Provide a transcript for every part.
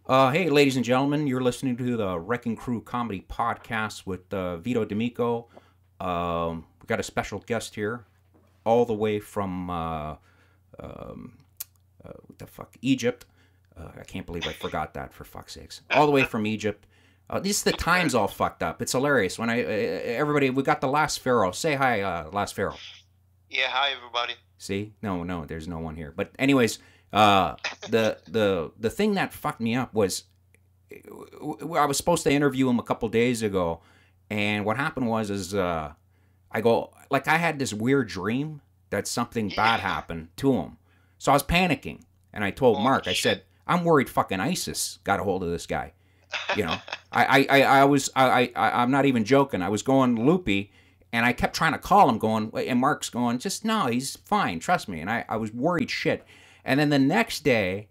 Hey, ladies and gentlemen, you're listening to the Wrecking Crew Comedy Podcast with Vito D'Amico. We got a special guest here, all the way from what the fuck, Egypt. I can't believe I forgot that. For fuck's sakes, all the way from Egypt. This the time's all fucked up. It's hilarious when everybody we got the Last Pharaoh. Say hi, Last Pharaoh. Yeah, hi everybody. See, no, there's no one here. But anyways, uh, the thing that fucked me up was I was supposed to interview him a couple days ago, and what happened was I go like I had this weird dream that something bad Yeah. happened to him, so I was panicking, and I told Holy Mark, I shit. said I'm worried fucking ISIS got a hold of this guy. You know, I'm not even joking. I was going loopy, and I kept trying to call him, going, and Mark's going, just no, he's fine, trust me. And I was worried shit. And then the next day,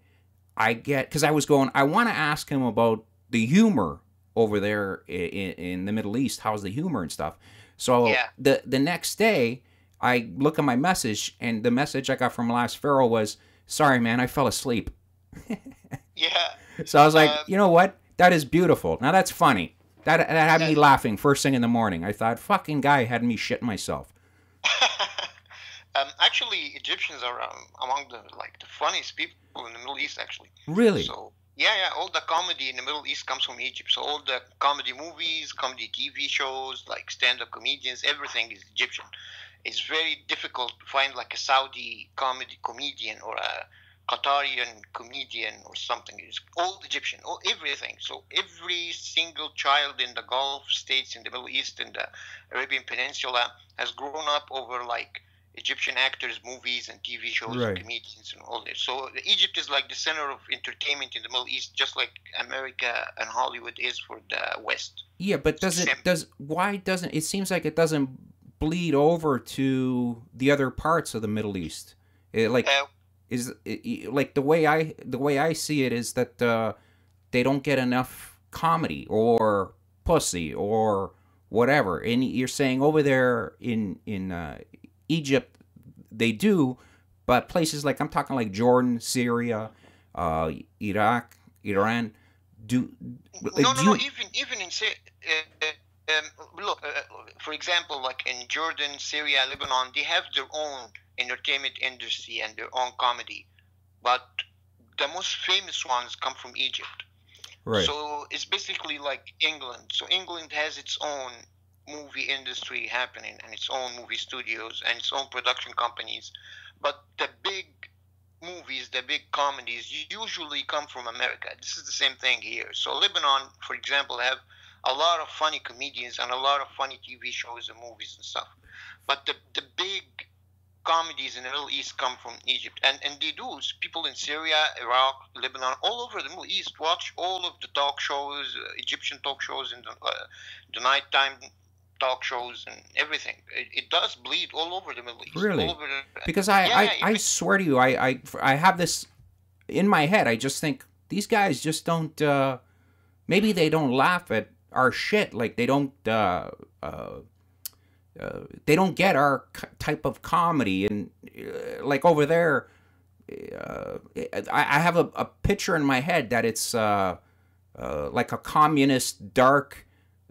because I was going, I want to ask him about the humor over there in the Middle East. How's the humor and stuff? So Yeah. the next day, I look at my message, and the message I got from Last Pharaoh was, "Sorry, man, I fell asleep." Yeah. So I was like, Um, you know what? That is beautiful. Now that's funny. That had me that, laughing first thing in the morning. I thought, fucking guy had me shitting myself. actually, Egyptians are among the funniest people in the Middle East. Actually, Really? so yeah, all the comedy in the Middle East comes from Egypt. So all the comedy movies, comedy TV shows, like stand-up comedians, everything is Egyptian. It's very difficult to find like a Saudi comedian or a Qatarian comedian or something. It's all Egyptian, all everything. So every single child in the Gulf states, in the Middle East, in the Arabian Peninsula, has grown up over like Egyptian actors, movies, and TV shows, and Right. comedians, and all this. So Egypt is like the center of entertainment in the Middle East, just like America and Hollywood is for the West. Yeah, but It's the same. why doesn't it seems like it doesn't bleed over to the other parts of the Middle East? Like Uh, like the way I see it is that they don't get enough comedy or pussy or whatever. And you're saying over there in Egypt they do, but places like I'm talking like Jordan, Syria, Iraq, Iran, do like no, do no, no. you Even in look, for example, like in Jordan, Syria, Lebanon, they have their own entertainment industry and their own comedy, but the most famous ones come from Egypt. right? So it's basically like England. So England has its own movie industry happening and its own movie studios and its own production companies. But the big movies, the big comedies usually come from America. This is the same thing here. So Lebanon, for example, have a lot of funny comedians and a lot of funny TV shows and movies and stuff. But the big comedies in the Middle East come from Egypt, and they do. People in Syria, Iraq, Lebanon, all over the Middle East watch all of the talk shows, Egyptian talk shows, and the nighttime talk shows and everything. It does bleed all over the Middle East, all Really? over the. Because Yeah, yeah. I swear to you, I have this in my head. I just think these guys just don't. Maybe they don't laugh at our shit. Like they don't get our type of comedy. And like over there, I have a picture in my head that it's like a communist dark.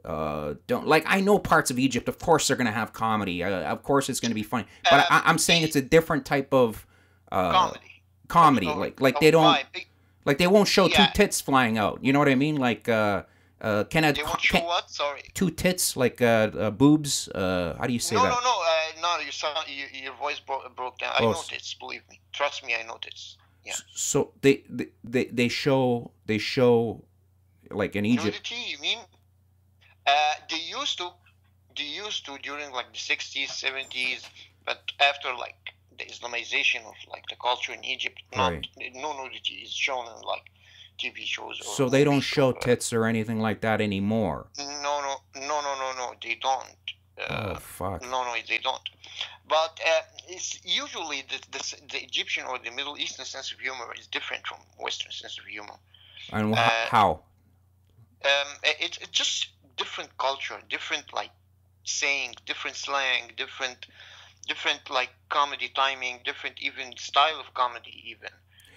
Don't like I know parts of Egypt. Of course, they're gonna have comedy. Of course, it's gonna be funny. But I'm saying it's The a different type of comedy comedy. Like they of don't vibe. like they won't show two Yeah, tits flying out. You know what I mean? Like they won't show what? Sorry. two tits like boobs. How do you say No, that? no, no, no. Your voice broke down. I Oh, noticed. Believe me. Trust me, I noticed. Yeah. so they show like in Egypt. Nudity, you mean? They used to, during like the 60s, 70s, but after like the Islamization of like the culture in Egypt, not Right. no nudity is shown in like TV shows or So they don't movies show or tits or anything like that anymore. no, they don't. Oh Uh, fuck. no, they don't. But it's usually the Egyptian or the Middle Eastern sense of humor is different from Western sense of humor. And Uh, how? it's just different culture, different like saying, different slang, different like comedy timing, different even style of comedy even.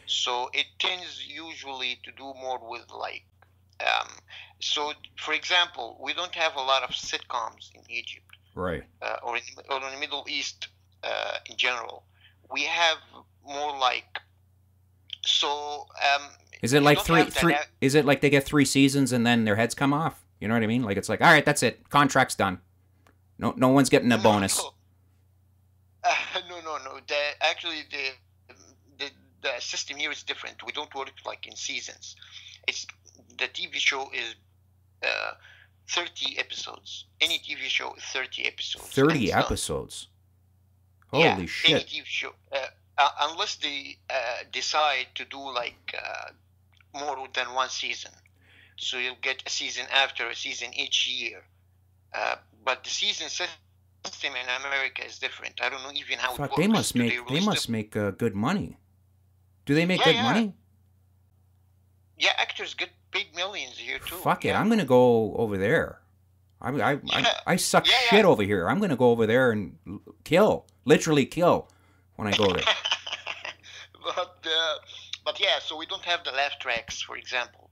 So it tends usually to do more with like, um, so for example, we don't have a lot of sitcoms in Egypt, Right. or in the Middle East in general. We have more like, so Is it you like don't have that. is it like they get 3 seasons and then their heads come off? You know what I mean? Like it's like, all right, that's it. Contract's done. No one's getting a No, bonus. no, no. Actually, the the system here is different. We don't work like in seasons. It's the TV show is 30 episodes. Any TV show is 30 episodes, and 30 it's done. episodes. Yeah, Holy any shit. TV show, unless they decide to do like more than one season. So you'll get a season after a season each year. But the season system in America is different. I don't know even how it Fuck, works. Do they they release must make good money. Do they make Yeah, good yeah, money? yeah. Actors get paid millions here too. Fuck it, Yeah, I'm gonna go over there. yeah, I suck yeah, shit over here. I'm gonna go over there and kill, literally kill, when I go there. but but yeah. So we don't have the laugh tracks, for example.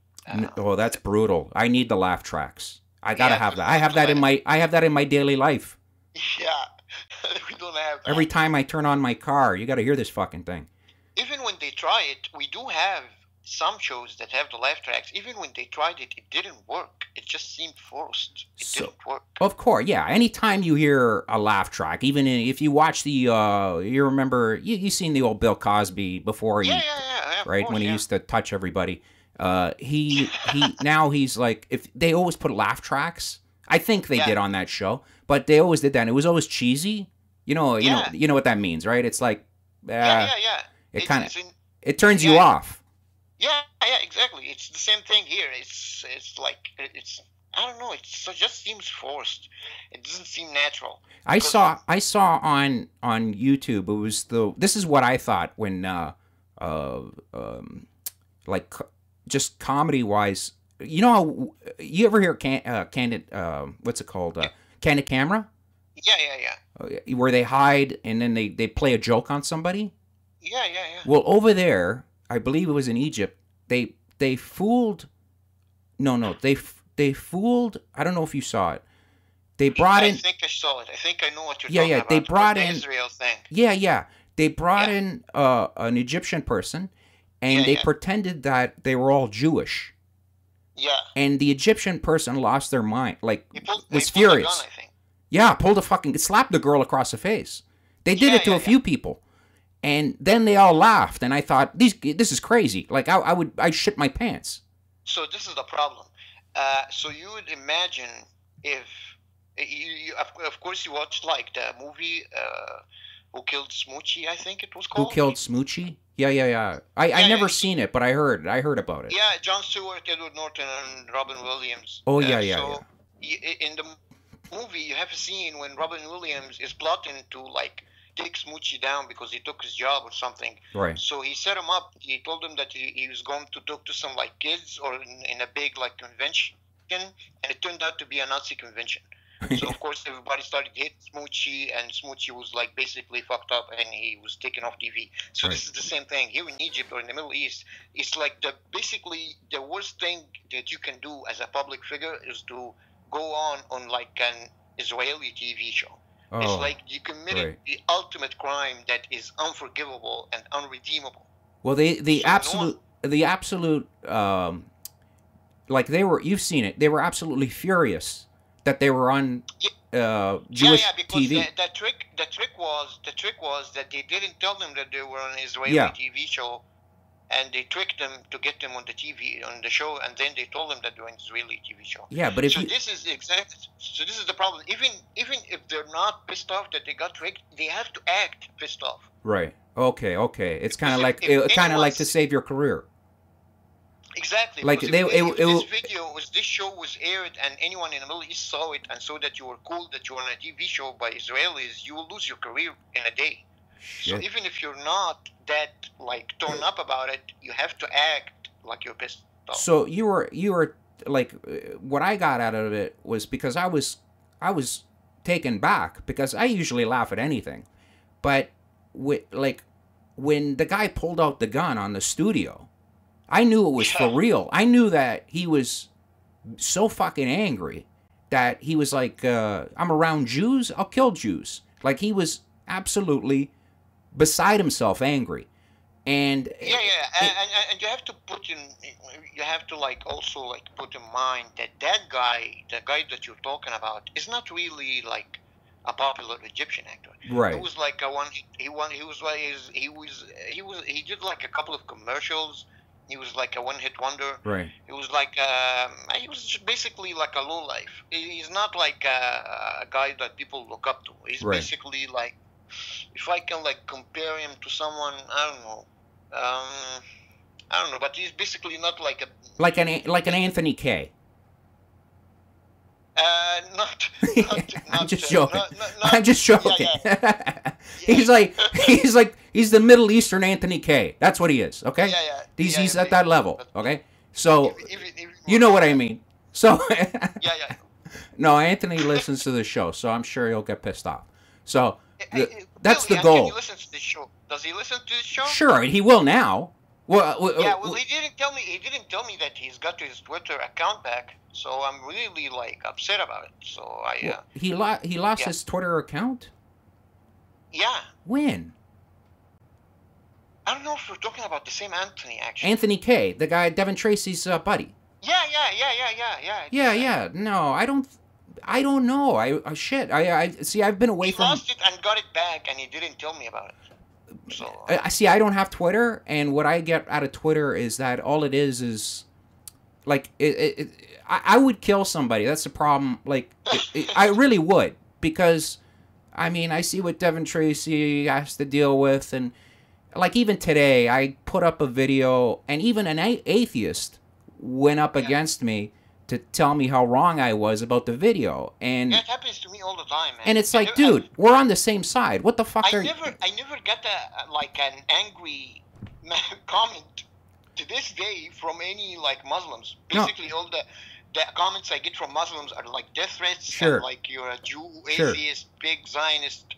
Oh, that's brutal. I need the laugh tracks. I gotta Yeah, have we that. don't have the laugh. I have that in my daily life. Yeah, we don't have Every that. time I turn on my car, you gotta hear this fucking thing. Even when they try it, we do have some shows that have the laugh tracks. Even when they tried it, it didn't work. It just seemed forced. It So, didn't work. of course, yeah. Anytime you hear a laugh track, even if you watch you remember, you seen the old Bill Cosby before Yeah, he, yeah, yeah. Of right, course, when he yeah. used to touch everybody. He now he's like, if they always put laugh tracks. I think they Yeah, did on that show, but they always did that. And it was always cheesy. yeah, You know what that means, right? It's like, yeah, yeah, yeah. it It's kind of it's in it turns you yeah, off. yeah, yeah. Exactly. It's the same thing here. It's like it's I don't know. It just seems forced. It doesn't seem natural because I saw on YouTube. It was this is what I thought when like just comedy wise. You know how you ever hear candid what's it called yeah, candid camera, yeah, yeah, yeah, where they hide and then they play a joke on somebody. yeah, yeah, yeah. Well, over there, I believe it was in Egypt. They fooled. No, they fooled. I don't know if you saw it. They brought I in. think I saw it. I think I know what you're Yeah, talking yeah. They about. brought The in. Israel thing. Yeah. They brought Yeah, in an Egyptian person, and yeah, they yeah, pretended that they were all Jewish. yeah. And the Egyptian person lost their mind, like They was pulled a gun, furious. I think. Yeah, pulled a fucking slapped the girl across the face. They did Yeah, it to yeah, a yeah. few people, and then they all laughed. And I thought, this is crazy. Like I shit my pants. So this is the problem. So you would imagine if of course you watched like the movie Who Killed Smoochie, I think it was Who called. killed Smoochie? Yeah. I Yeah, yeah, never seen it, but I heard about it. yeah. John Stewart, Edward Norton, and Robin Williams. Oh yeah. So in the movie, you have a scene when Robin Williams is plotting to like take Smoochie down because he took his job or something. Right. So he set him up. He told him that he was going to talk to some like kids or in a big like convention, and it turned out to be a Nazi convention. So of course everybody started hating Smoochie, and Smoochie was like basically fucked up, and he was taken off TV. So Right. this is the same thing here in Egypt or in the Middle East. It's like basically the worst thing that you can do as a public figure is to go on like an Israeli TV show. It's Oh, like you committed right. the ultimate crime that is unforgivable and unredeemable. Well, So no one, the absolute like you've seen it. They were absolutely furious that they were on yeah, Jewish because TV. the trick was that they didn't tell them that they were on an Israeli Yeah. TV show, and they tricked them to get them on the TV on the show, and then they told them that they're an Israeli TV show. Yeah, but if So you this is the problem. Even if they're not pissed off that they got tricked, they have to act pissed off. right. Okay. It's kind Because of if like anyone's to save your career. Exactly, Like because if this show was aired and anyone in the Middle East saw it and saw that you were cool, that you were on a TV show by Israelis, you will lose your career in a day. So Shit. even if you're not that like torn up about it, you have to act like you're pissed off. So you were like what I got out of it was because I was taken back because I usually laugh at anything, but with like when the guy pulled out the gun on the studio, I knew it was for Yeah. real. I knew that he was so fucking angry that he was like, I'm around Jews, I'll kill Jews. Like, he was absolutely beside himself angry. And Yeah, yeah, it, and you have to put in, you have to like also like put in mind that that guy, the guy that you're talking about, is not really like a popular Egyptian actor. He right, was like a one. He was like he did like a couple of commercials. He was like a one-hit wonder. right. He was just basically like a low life. He's not like a guy that people look up to. He's Right. basically like, if I can like compare him to someone, I don't know. I don't know, but he's basically not like a Like an Anthony K. not I'm not just joking. not I'm just yeah, joking. yeah, he's yeah, like he's the Middle Eastern Anthony K. That's what he is. Okay, yeah, yeah, he's yeah, at that level. but Okay, so even you more, know what I mean. So yeah, yeah. no, Anthony listens to the show, so I'm sure he'll get pissed off. So that's Really, the and can he goal. listen to the show? Does he listen to the show? Sure, he will now. Yeah, well, he didn't tell me. He didn't tell me that he's got his Twitter account back. So I'm really like upset about it. So he lost yeah, his Twitter account. yeah. When? I don't know if we're talking about the same Anthony actually. Anthony K, the guy Devin Tracy's buddy. Yeah. Yeah, yeah. No, I don't know. Shit. I see. I've been away He from. lost it and got it back, and he didn't tell me about it. So I see. I don't have Twitter, and what I get out of Twitter is that all it is like I would kill somebody. That's the problem. Like I really would, because I mean I see what Devin Tracy has to deal with, and like even today I put up a video, and even an atheist went up yeah, against me to tell me how wrong I was about the video, yeah, it happens to me all the time, man. and it's like, dude, we're on the same side. What the fuck are you? I never get like an angry comment to this day from any like Muslims. No, Basically, all the comments I get from Muslims are like death threats and sure, like you're a Jew, sure. atheist, big Zionist.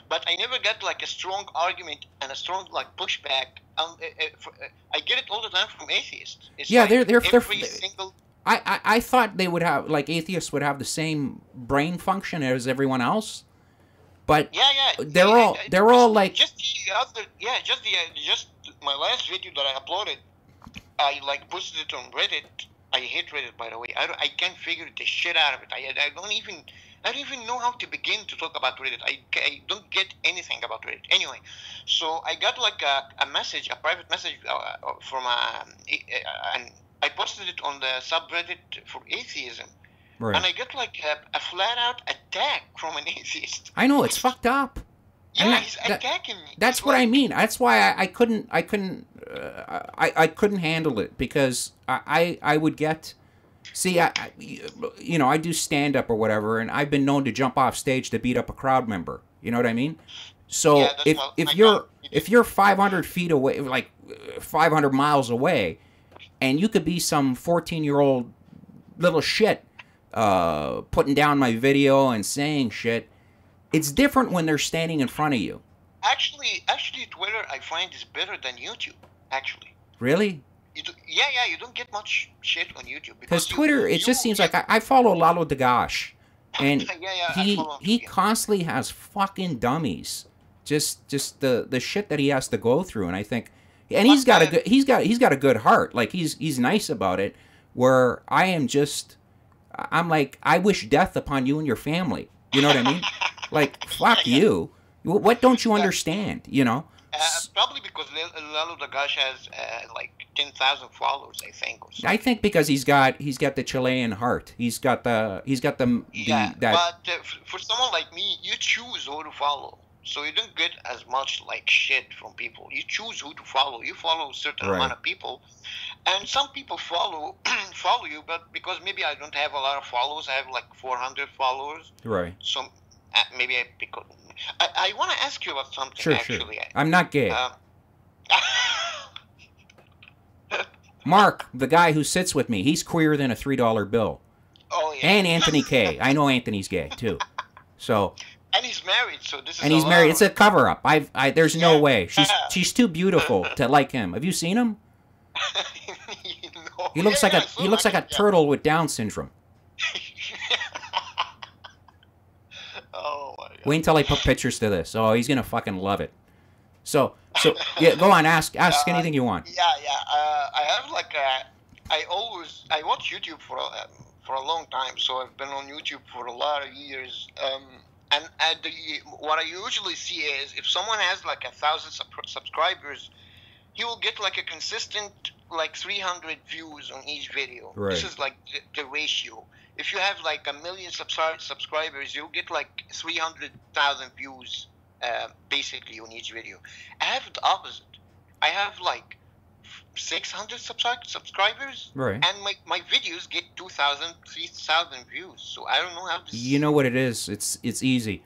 But I never get like a strong argument and a strong like pushback. I get it all the time from atheists. It's Yeah, like they're every single. I thought they would have, like, atheists would have the same brain function as everyone else, but Yeah. they're all like, Just the other. Yeah, just my last video that I uploaded. I like posted it on Reddit. I hate Reddit, by the way. I can't figure the shit out of it. I don't even know how to begin to talk about Reddit. I don't get anything about Reddit. Anyway, so I got like a message, a private message from and I posted it on the subreddit for atheism, and right. I got like a flat out attack from an atheist. I know it's fucked up, and Yeah, he's attacking me. that's It's what I like, mean. That's why I couldn't I couldn't handle it, because I would get. See, you know, I do stand up or whatever, and I've been known to jump off stage to beat up a crowd member. You know what I mean? So yeah, that's what my if you're 500 feet away, like 500 miles away, and you could be some 14-year-old little shit putting down my video and saying shit, it's different when they're standing in front of you. Actually, Twitter I find is better than YouTube. Actually, Really? you don't get much shit on YouTube Because because Twitter, it just seems like I follow Lalo Dagash, and yeah, I follow him he too, yeah. constantly has fucking dummies. Just the shit that he has to go through, and I think, and he's got a good he's got a good heart. Like he's nice about it. Where I am just, I'm like, I wish death upon you and your family. You know what I mean? Like, fuck Yeah. you. What don't you Yeah. understand? You know? Probably because Lalo Dagash has like 10,000 followers, I think. Or I something. think because he's got the Chilean heart. He's got the Yeah, that. but for someone like me, you choose who to follow. So you don't get as much like shit from people. You choose who to follow. You follow a certain Right. amount of people, and some people follow follow you, but because maybe I don't have a lot of followers, I have like 400 followers. Right. So maybe because I want to ask you about something Sure. actually. I'm not gay. Um, Mark, the guy who sits with me, he's queerer than a $3 bill. oh yeah. And Anthony K. I know Anthony's gay too. So And he's married, so this is And a he's lot married. of. It's a cover up. There's no Yeah. way. She's too beautiful to like him. Have you seen him? No. He Yeah, looks like yeah, a so he looks like a actually, turtle with Down syndrome. yeah. Oh my Wait until I put pictures to this. Oh, he's gonna fucking love it. So yeah, go on. Ask uh, anything you want. yeah. I have like a. I watch YouTube for a long time, so I've been on YouTube for a lot of years. And what I usually see is if someone has like 1,000 subscribers, he will get like a consistent like 300 views on each video. Right. This is like the ratio. If you have like 1 million subscribers, you'll get like 300,000 views basically on each video. I have the opposite. I have like 600 subscribers, Right. and my videos get 2,000, 3,000 views. So I don't know how this. You know what it is? It's easy.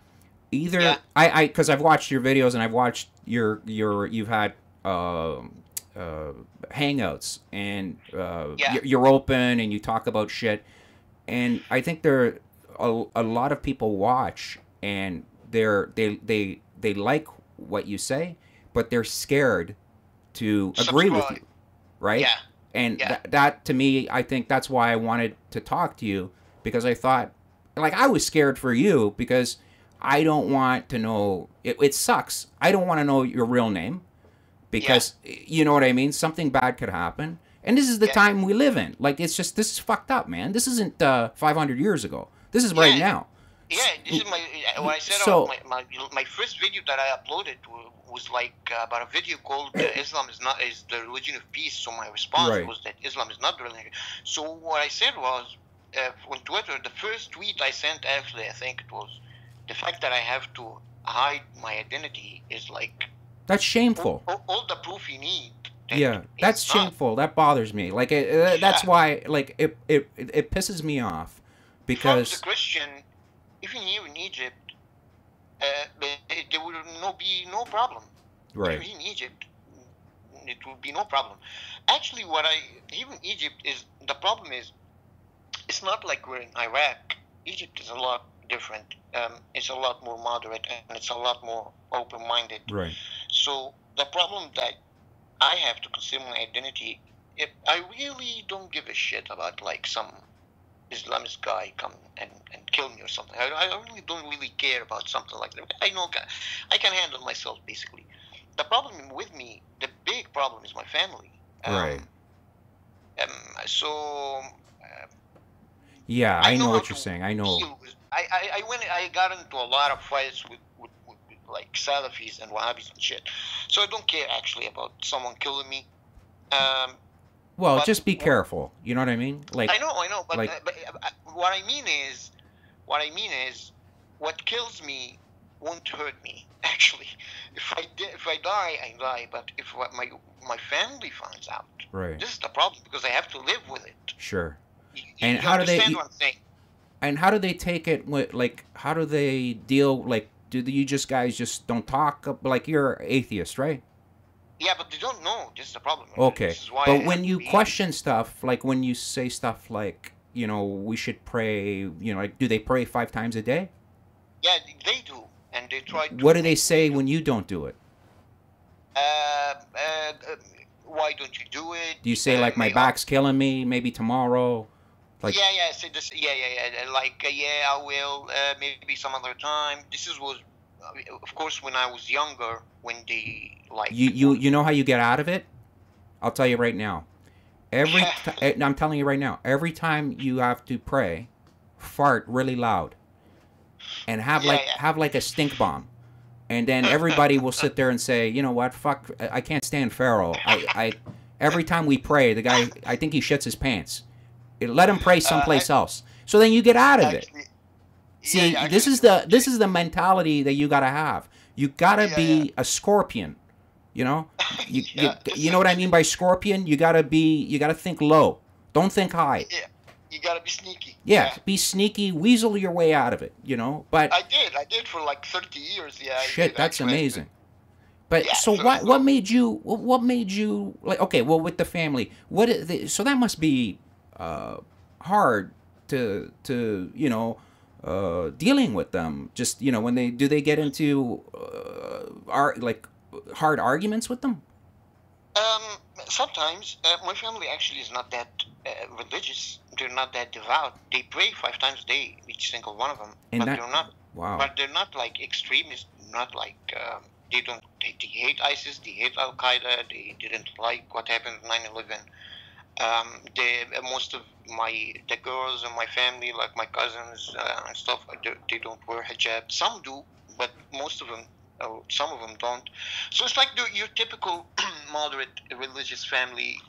Either Yeah. because I've watched your videos and I've watched you've had hangouts and Yeah. you're open and you talk about shit, and I think there a lot of people watch and they like what you say, but they're scared to agree with Subscribe. you, right? Yeah. And Yeah. that to me, I think that's why I wanted to talk to you, because I thought, like, I was scared for you because I don't want to know. It sucks. I don't want to know your real name because you know what I mean. Something bad could happen, and this is the Yeah. time we live in. Like, it's just, this is fucked up, man. This isn't 500 years ago. This is right Yeah. now. Yeah, this is what I said So- about my first video that I uploaded was like about a video called Islam is the religion of peace. So my response Right. was that Islam is not the religion. So what I said was on Twitter, the first tweet I sent, actually I think it was, the fact that I have to hide my identity is like That's shameful. all the proof you need. that Yeah, that's it's not. shameful. That bothers me. Like, that's why, like, it pisses me off If I was a because Christian, even here in Egypt, there would be no problem. right, Even in Egypt, it would be no problem. Actually, even Egypt is the problem is, it's not like we're in Iraq. Egypt is a lot different. It's a lot more moderate and it's a lot more open-minded. right, So the problem that I have to consider my identity, if I really don't give a shit about like some Islamist guy come and kill me or something. I really don't really care about something like that. I know I can handle myself basically. The problem with me, the big problem is my family. right. So Yeah, I know how what you're to saying. I know. deal with- I got into a lot of fights with like Salafis and Wahhabis and shit. So I don't care actually about someone killing me. Well, but- just be careful. You know what I mean? Like, I know, but, like- what I mean is, what kills me won't hurt me. Actually, if I die, I die. But if my family finds out, right, this is the problem because I have to live with it. sure. You And how do they- understand what I'm saying? And how do they take it? Like, how do they deal? Like, do you guys just don't talk? Like, you're atheist, right? Yeah, but they don't know. This is the problem. Okay, This is why I but have when to you be- question stuff, like when you say stuff like, you know, we should pray, you know, like, do they pray 5 times a day? Yeah, they do, and they try. To What do they say when you don't do it? Why don't you do it? Do you say, like, my maybe- back's killing me, maybe tomorrow? Like, yeah. Say this. Yeah. Like, yeah, I will. Maybe some other time. Was, of course, when I was younger. When they like. you know how you get out of it? I'll tell you right now. I'm telling you right now. Every time you have to pray, fart really loud, and have like a stink bomb, and then everybody will sit there and say, you know what? Fuck, I can't stand Pharaoh. I every time we pray, the guy, I think he shits his pants. Let him pray someplace else. So then you get out of it. Actually, See, yeah, this is the mentality that you gotta have. You gotta be a scorpion. You know, you know what I mean by scorpion. You gotta think low. Don't think high. Yeah, you gotta be sneaky. Yeah, be sneaky, weasel your way out of it. You know, but I did for like 30 years. Yeah. I shit, did, that's actually. amazing. But Yeah, so so- what made you like? Okay, well, with the family, so that must be hard to you know dealing with them? Just when they get into like hard arguments with them? Um, Sometimes my family actually is not that religious. They're not that devout. They pray 5 times a day, each single one of them. And But that, they're not. wow. But they're not like extremists. Not like they don't. They hate ISIS. They hate Al Qaeda. They didn't like what happened with 9/11. Most of the girls in my family, like my cousins and stuff, they don't wear hijab. Some do, but most of them, some of them don't. So it's like your typical moderate religious family,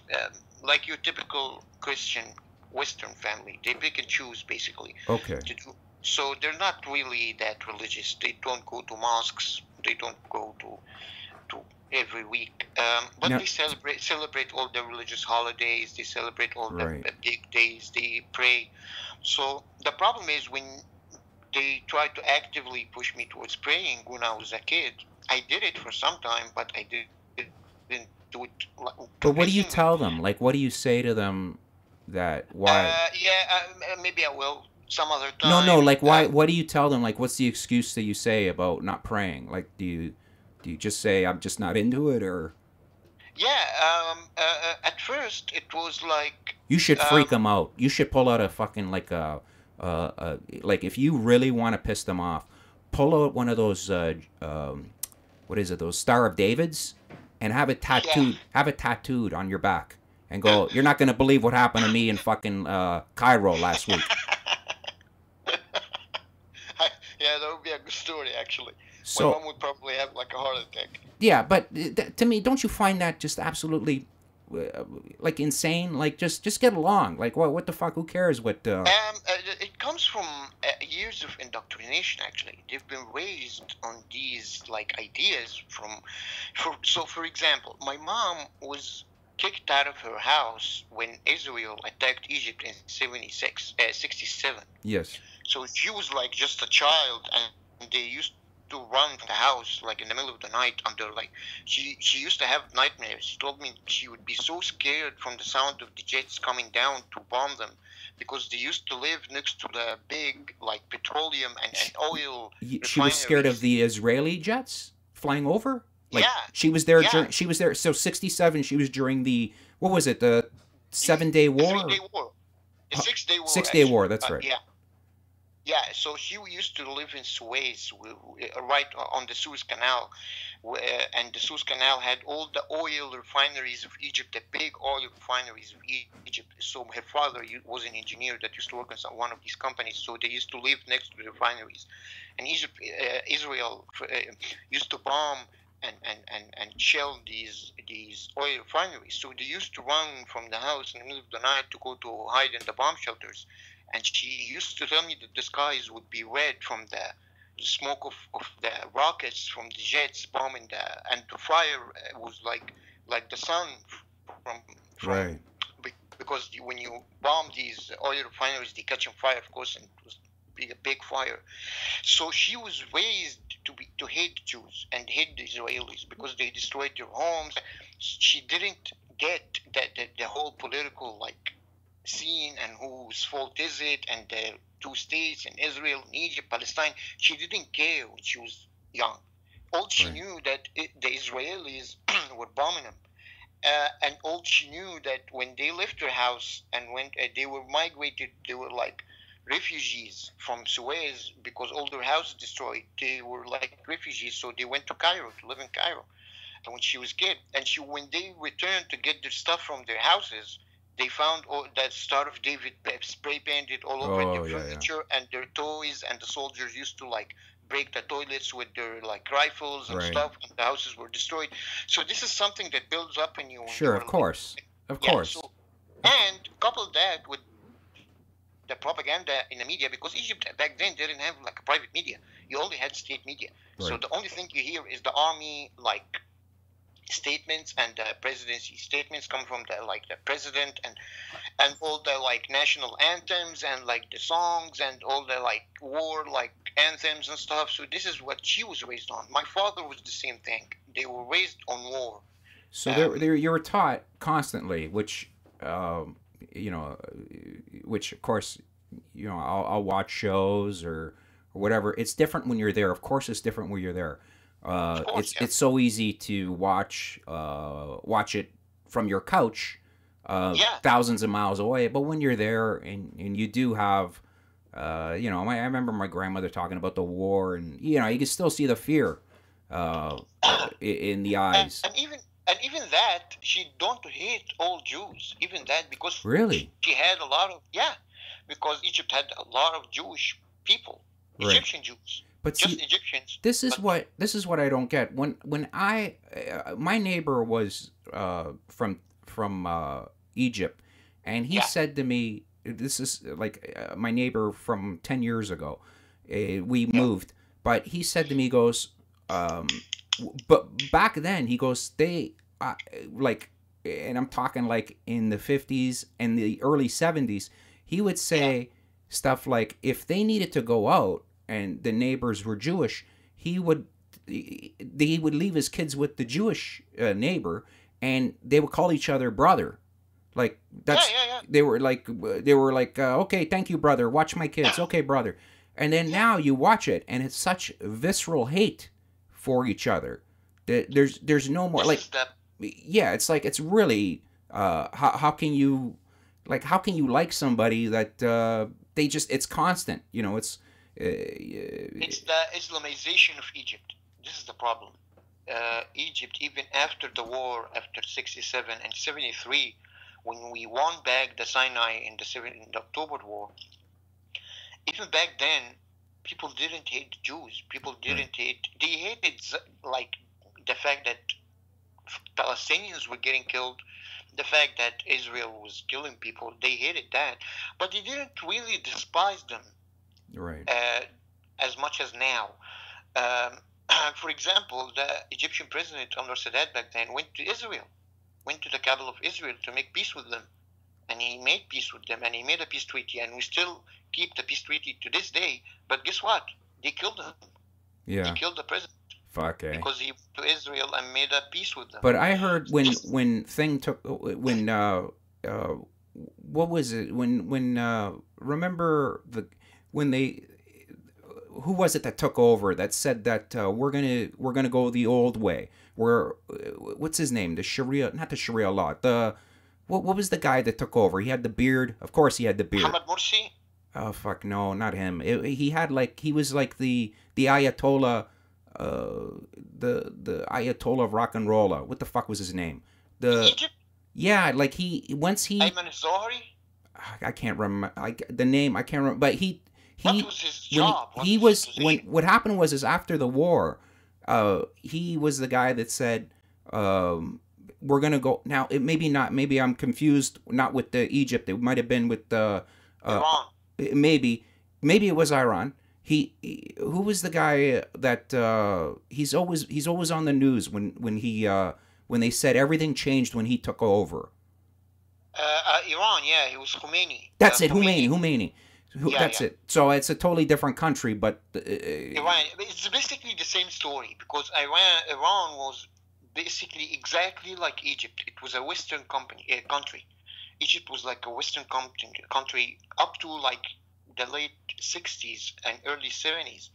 like your typical Christian Western family. They pick and choose basically Okay. to do. So they're not really that religious. They don't go to mosques. They don't go to every week. But Now, they celebrate all the religious holidays. They celebrate all the right. big days. They pray. So the problem is when they try to actively push me towards praying when I was a kid. I did it for some time, but I didn't do it But what do you consistently. tell them? Like, what do you say to them that why? Yeah, maybe I will some other No, no. time. Like, why? What do you tell them? Like, what's the excuse that you say about not praying? Like, do you just say I'm just not into it, or Yeah, at first it was like, you should freak um, them out? You should pull out a fucking like like if you really want to piss them off, pull out one of those what is it? Those Star of Davids, and have it yeah. tattooed. Have it tattooed on your back, and go. You're not gonna believe what happened to me in fucking Cairo last week. Yeah, that would be a good story, actually. My So mom would probably have like a heart attack. yeah, but to me, don't you find that just absolutely like insane? Like just get along. Like what the fuck? Who cares what? It comes from years of indoctrination. Actually, they've been raised on these like ideas for example, my mom was kicked out of her house when Israel attacked Egypt in 67. Yes. So she was like just a child, and they used to run from the house like in the middle of the night under like she used to have nightmares. She told me she would be so scared from the sound of the jets coming down to bomb them because they used to live next to the big like petroleum and oil She was scared of refineries. the Israeli jets flying over. Like Yeah, she was there yeah. during. She was there. So 67. She was during the what was it? The The 7 Day the War. 3 Day War, the 6 Day War 6 Day actually. War. That's right. Yeah. Yeah, so she used to live in Suez, right on the Suez Canal, and the Suez Canal had all the oil refineries of Egypt, the big oil refineries of Egypt. So her father was an engineer that used to work on one of these companies, so they used to live next to the refineries. And Israel used to bomb and shell these oil refineries. So they used to run from the house in the middle of the night to go to hide in the bomb shelters. And she used to tell me that the skies would be red from the smoke of the rockets from the jets bombing and the fire was like the sun from Right. because when you bomb these oil refineries, they catch on fire, of course, and it was a big fire. So she was raised to hate Jews and hate the Israelis because they destroyed their homes. She didn't get that the whole political like scene and whose fault is it and the two states in Israel and Egypt, Palestine. She didn't care when she was young. All she Right. knew that the Israelis were bombing them. And all she knew that when they left her house and when they were migrated, they were like refugees from Suez because all their houses destroyed. They were like refugees, so they went to Cairo to live in Cairo. And when she was kid, and when they returned to get their stuff from their houses, they found all that Star of David spray painted all over their Oh yeah, yeah. furniture and their toys, and the soldiers used to like break the toilets with their like rifles and Right. stuff, and the houses were destroyed. So this is something that builds up in you when you Sure. are Of like, course. Of yeah. course. So and couple that with the propaganda in the media because Egypt back then didn't have like a private media. You only had state media. So Right. the only thing you hear is the army like statements and the presidency statements come from the president and all the like national anthems and like the songs and all the like war like anthems and stuff. So this is what she was raised on. My father was the same thing. They were raised on war. So um you were taught constantly, which you know, which of course I'll watch shows or whatever. It's different when you're there. Of course, it's different when you're there. Of course, yeah. It's so easy to watch it from your couch, Yeah, thousands of miles away. But when you're there and you do have, I remember my grandmother talking about the war, and you can still see the fear in the and, eyes. and even and even that she don't hate all Jews. Even that because Really, she had a lot of, yeah, because Egypt had a lot of Jewish people, right? Egyptian Jews, But just see, Egyptians. this is But what I don't get. When I my neighbor was from Egypt, and he yeah, said to me, this is like my neighbor from 10 years ago. We yeah, moved, but he said to me, he goes, but back then he goes like, and I'm talking like in the 50s and the early 70s, he would yeah, say stuff like if they needed to go out and the neighbors were Jewish, he would leave his kids with the Jewish neighbor, and they would call each other brother. Like yeah, that's yeah, they were like okay, thank you, brother. Watch my kids, yeah, okay, brother. And then yeah. now you watch it, and it's such visceral hate for each other. There's no more This like is the yeah, it's like it's really how can you like somebody that they just it's constant, it's it's the Islamization of Egypt. This is the problem. Egypt, even after the war, after 67 and 73, when we won back the Sinai in in the October War, even back then, people didn't hate the Jews. People right. didn't hate. They hated like the fact that Palestinians were getting killed, the fact that Israel was killing people. They hated that, but they didn't really despise them Right. uh, as much as now. Um, for example, the Egyptian president Anwar Sadat back then went to Israel, went to the capital of Israel to make peace with them, and he made peace with them, and he made a peace treaty, and we still keep the peace treaty to this day. But guess what? They killed him. They Yeah. killed the president Fuck. because he went to Israel and made a peace with them. But I heard Just when uh what was it when remember when they who was it that took over that said that we're gonna go the old way, where what's his name, the Sharia, not the Sharia law, the what was the guy that took over? He had the beard, of course he had the beard. Muhammad Morsi. Oh fuck, no, not him. He had like he was like the Ayatollah, the Ayatollah of rock and rolla. What the fuck was his name? In The Egypt, Yeah, like he once he Ayman Zohri. I can't remember the name. I can't remember, but What he was his when job? What he was his was when position? what happened was is after the war, he was the guy that said, we're gonna go now. It maybe not. Maybe I'm confused. Not with the Egypt. It might have been with the uh, Iran. maybe it was Iran. Who was the guy that he's always on the news when they said everything changed when he took over. Iran. Yeah, he was Khomeini. That's it. Khomeini. Khomeini. Yeah, That's yeah. it. So it's a totally different country, but Iran. It's basically the same story because Iran was basically exactly like Egypt. It was a Western country. Egypt was like a Western country up to like the late 60s and early 70s.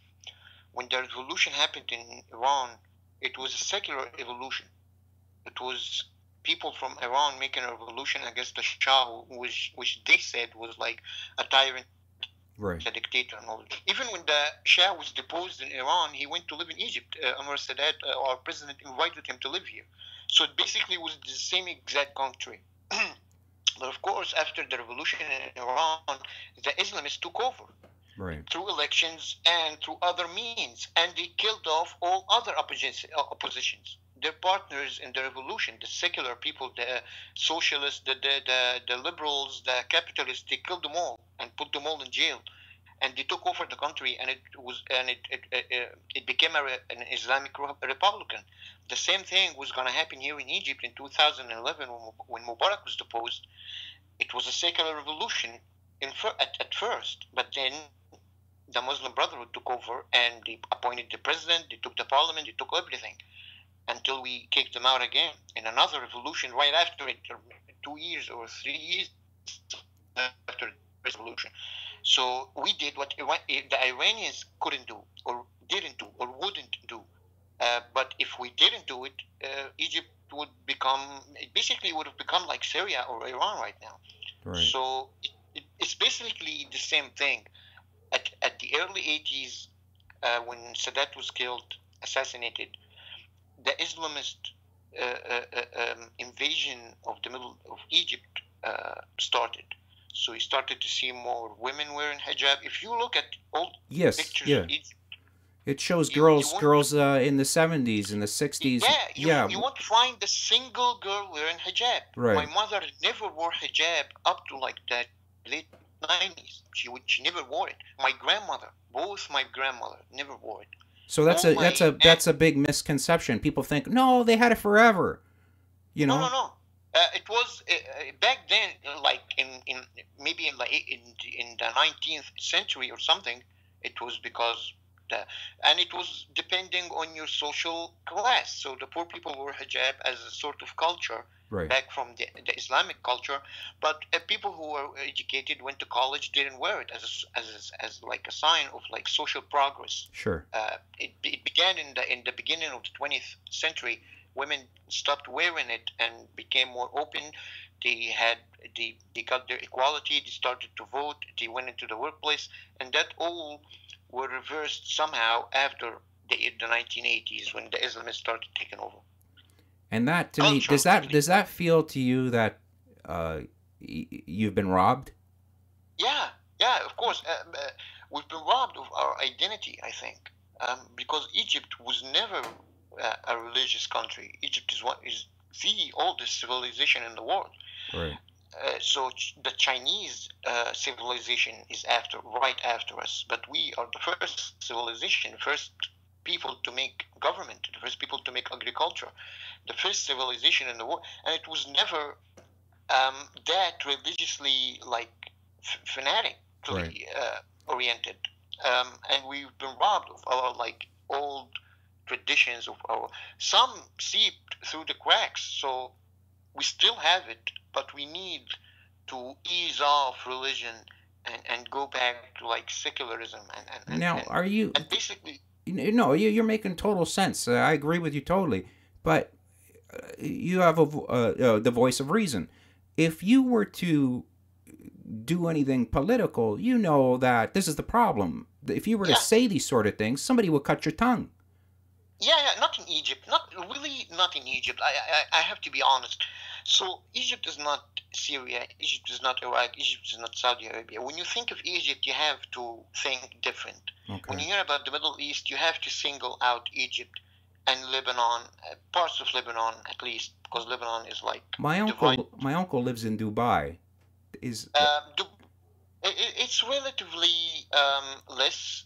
When the revolution happened in Iran, it was a secular evolution. It was people from Iran making a revolution against the Shah, which they said was like a tyrant, right. a dictator, and all. Even when the Shah was deposed in Iran, he went to live in Egypt. Anwar Sadat, our president, invited him to live here. So it basically was the same exact country. But of course, after the revolution in Iran, the Islamists took over Right. through elections and through other means, and they killed off all other oppositions. Their partners in the revolution, the secular people, the socialists, the liberals, the capitalists, they killed them all and put them all in jail. And they took over the country, and it became an Islamic republican. The same thing was going to happen here in Egypt in 2011 when Mubarak was deposed. It was a secular revolution at first, but then the Muslim Brotherhood took over and they appointed the president, they took the parliament, they took everything until we kicked them out again in another revolution right after it, 2 years or 3 years after the revolution. So we did what the Iranians couldn't do, or didn't do, or wouldn't do. But if we didn't do it, Egypt would become, it basically would have become like Syria or Iran right now. Right. So it's basically the same thing. At the early 80s, when Sadat was killed, assassinated, the Islamist invasion of the middle of Egypt started. So you started to see more women wearing hijab. If you look at old Yes. pictures of Yeah. Egypt, It shows you girls won't, in the 70s and the 60s. yeah, Yeah. you won't find a single girl wearing hijab. My Right. mother never wore hijab up to like the late 90s. She never wore it. My grandmother, both my grandmother, never wore it. So All my that's a big misconception. People think, no, they had it forever. You no, know. no, no. It was back then, like in maybe in the 19th century or something. It was because the and it was depending on your social class. So the poor people wore hijab as a sort of culture Right. back from the Islamic culture, but people who were educated, went to college, didn't wear it as like a sign of like social progress. Sure. It began in the beginning of the 20th century. Women stopped wearing it and became more open. They got their equality. They started to vote. They went into the workplace, and that all were reversed somehow after the 1980s when the Islamists started taking over. And that to me, Culturally, does that feel to you that you've been robbed? yeah, yeah, of course. We've been robbed of our identity, I think, because Egypt was never a religious country. Egypt is the oldest civilization in the world. Right. So the Chinese civilization is right after us, but we are the first civilization, first people to make government, the first people to make agriculture, the first civilization in the world, and it was never that religiously like fanatically Right. oriented, and we've been robbed of our like old traditions of our some seeped through the cracks. So we still have it, but we need to ease off religion and go back to like secularism Now, are you? and basically No, you're making total sense. I agree with you totally. But you have the voice of reason. If you were to do anything political, you know that this is the problem. If you were to yeah, say these sort of things, somebody will cut your tongue. yeah, not in Egypt, not really, not in Egypt. I have to be honest. So Egypt is not Syria, Egypt is not Iraq, Egypt is not Saudi Arabia. When you think of Egypt, you have to think different. When Okay. you hear about the Middle East, you have to single out Egypt and Lebanon, parts of Lebanon at least, because Lebanon is like divided. My uncle lives in Dubai. Is Du- it's relatively less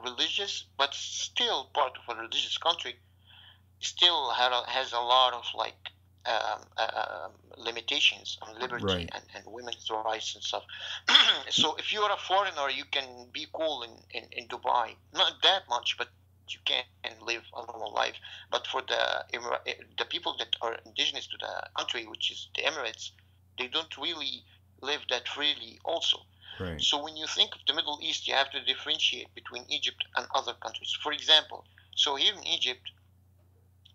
religious, but still part of a religious country. Still has a lot of like limitations on liberty right. and women's rights and stuff. So if you're a foreigner, you can be cool in Dubai. Not that much, but you can live a normal life. But for the people that are indigenous to the country, which is the Emirates, they don't really live that freely also. Right. So when you think of the Middle East, you have to differentiate between Egypt and other countries. For example, so here in Egypt,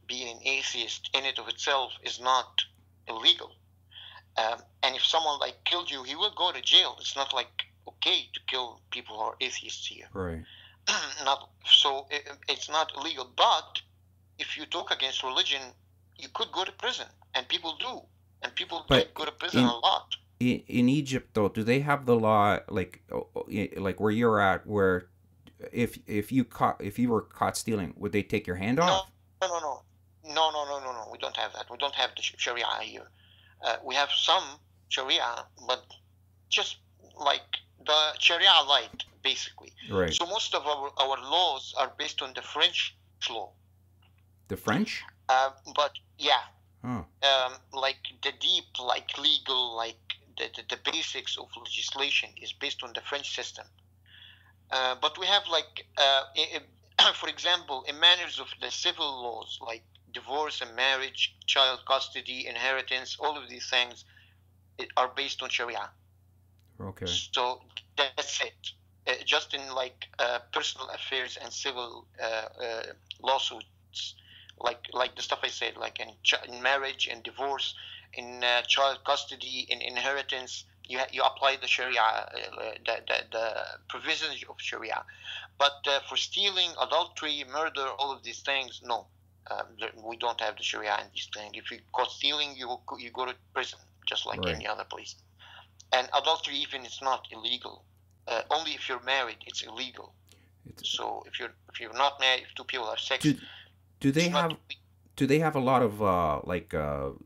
being an atheist in it of itself is not illegal. And if someone like killed you, he will go to jail. It's not like okay to kill people who are atheists here. Right. Not so it's not illegal. But if you talk against religion, you could go to prison, and people do, and people But did go to prison in a lot. in Egypt though, do they have the law like where you're at, where if you were caught stealing, would they take your hand No, off? no, no, no, no, no, no, no, no. We don't have that. We don't have the Sharia here. We have some Sharia, but just like the Sharia light, basically. Right. So most of our laws are based on the French law. The French? But yeah, Oh. like the deep, like legal, like the basics of legislation is based on the French system. But we have like, for example, in manners of the civil laws, like divorce and marriage, child custody, inheritance, all of these things are based on Sharia. Okay. So That's it. Just in like personal affairs and civil lawsuits, like the stuff I said, like in marriage and divorce, in child custody, in inheritance, you apply the Sharia, the provisions of Sharia. But for stealing, adultery, murder, all of these things, no. We don't have the Sharia in these things. If you caught stealing, you go to prison, just like Right. any other place. And adultery, even, it's not illegal. Only if you're married, it's illegal. So if you're not married, if two people have sex, Do they it's not have illegal. do they have a lot of like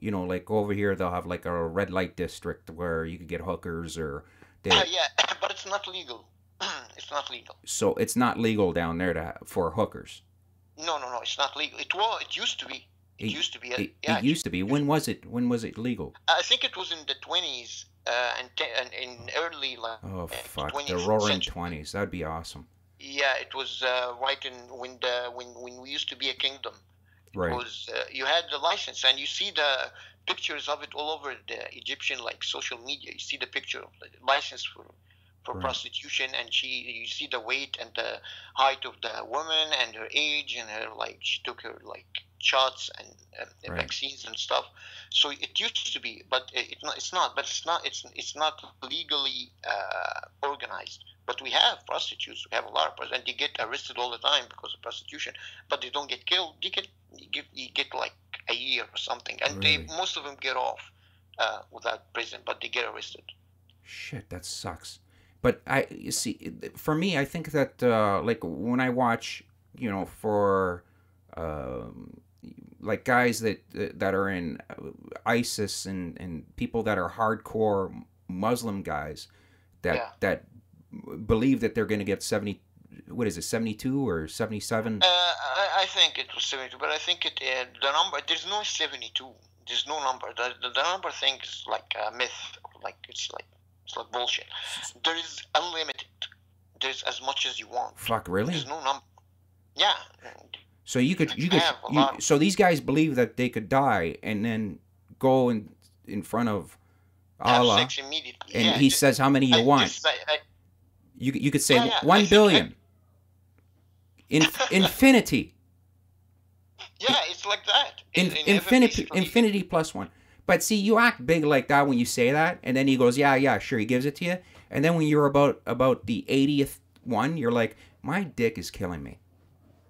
you know, like over here they'll have like a red light district where you could get hookers or they Yeah, but it's not legal. It's not legal. so it's not legal down there for hookers. No, it's not legal. It used to be. It It, used to be. it Yeah, used to be. When was it? When was it legal? I think it was in the 20s and in early like Oh fuck, the 20th Roaring century. Twenties. That'd be awesome. Yeah, it was right in when we used to be a kingdom. It Right. was you had the license, and you see the pictures of it all over the Egyptian like social media. You see the picture of the license for Right. prostitution, and you see the weight and the height of the woman and her age and her like she took her like shots and Right. vaccines and stuff. So it used to be, but it's not. But it's not legally organized. But we have prostitutes. We have a lot of prostitutes, and they get arrested all the time because of prostitution. But they don't get killed. You get like a year or something, and Really? most of them get off without prison, but they get arrested. Shit, that sucks. But you see, for me, I think that like when I watch, you know, for um, like guys that are in ISIS and people that are hardcore Muslim guys Yeah. that believe that they're going to get 70, what is it, 72 or 77? I think it was 72, but I think the number, there's no 72. There's no number. The number thing is like a myth. Like it's like bullshit. There is unlimited. There's as much as you want. Fuck, really? There's no number. Yeah. So you could have a lot. so these guys believe that they could die and then go in front of Have Allah, sex immediately. and Yeah. he says how many you want. You could say Yeah, 1 billion, infinity, yeah, it's like that. infinity plus one. But see, you act big like that when you say that, and then he goes, yeah, sure, he gives it to you, and then when you're about the 80th one, you're like, my dick is killing me,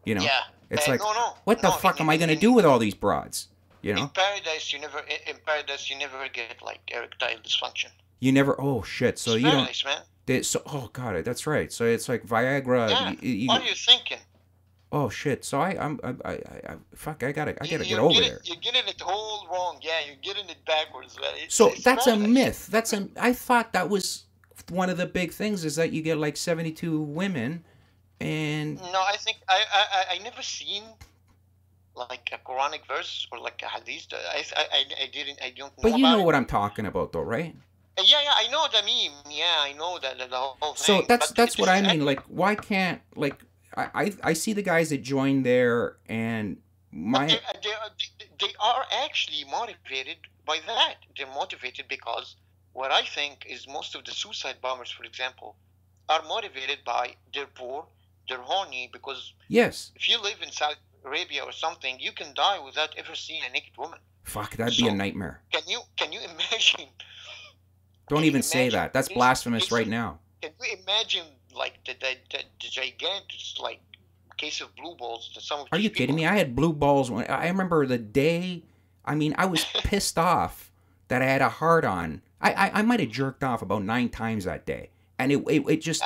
you know? Yeah. It's like, no. what the fuck am I gonna do with all these broads? You know? In paradise, you never get like erectile dysfunction. You never. Oh shit! So It's you paradise, man. don't. So oh god, that's right. So it's like Viagra. Yeah. What are you thinking? oh shit! So fuck. I gotta get You're over getting, there. You're getting it all wrong. Yeah, you're getting it backwards. So It's that's a paradise. myth. I thought that was one of the big things is that you get like 72 women, and No, I think I never seen like a Quranic verse or like a hadith. I don't know but you about know it. what I'm talking about, though, right? Yeah, I know the meme. Yeah, I know the whole So thing. that's but what this I is mean. Like, why can't like I see the guys that join there, and But my they are actually motivated by that. They're motivated because what I think is most of the suicide bombers, for example, are motivated by they're poor, they're horny, because yes, if you live in Saudi Arabia or something, you can die without ever seeing a naked woman. fuck, that'd be a So nightmare. can you imagine? Don't Can you even say imagine that. That's this? blasphemous It's right now. Can you imagine like the gigantic like case of blue balls that some of Are these you kidding people me? I had blue balls when I remember the day. I mean, I was pissed off that I had a hard on. I might have jerked off about 9 times that day, and it just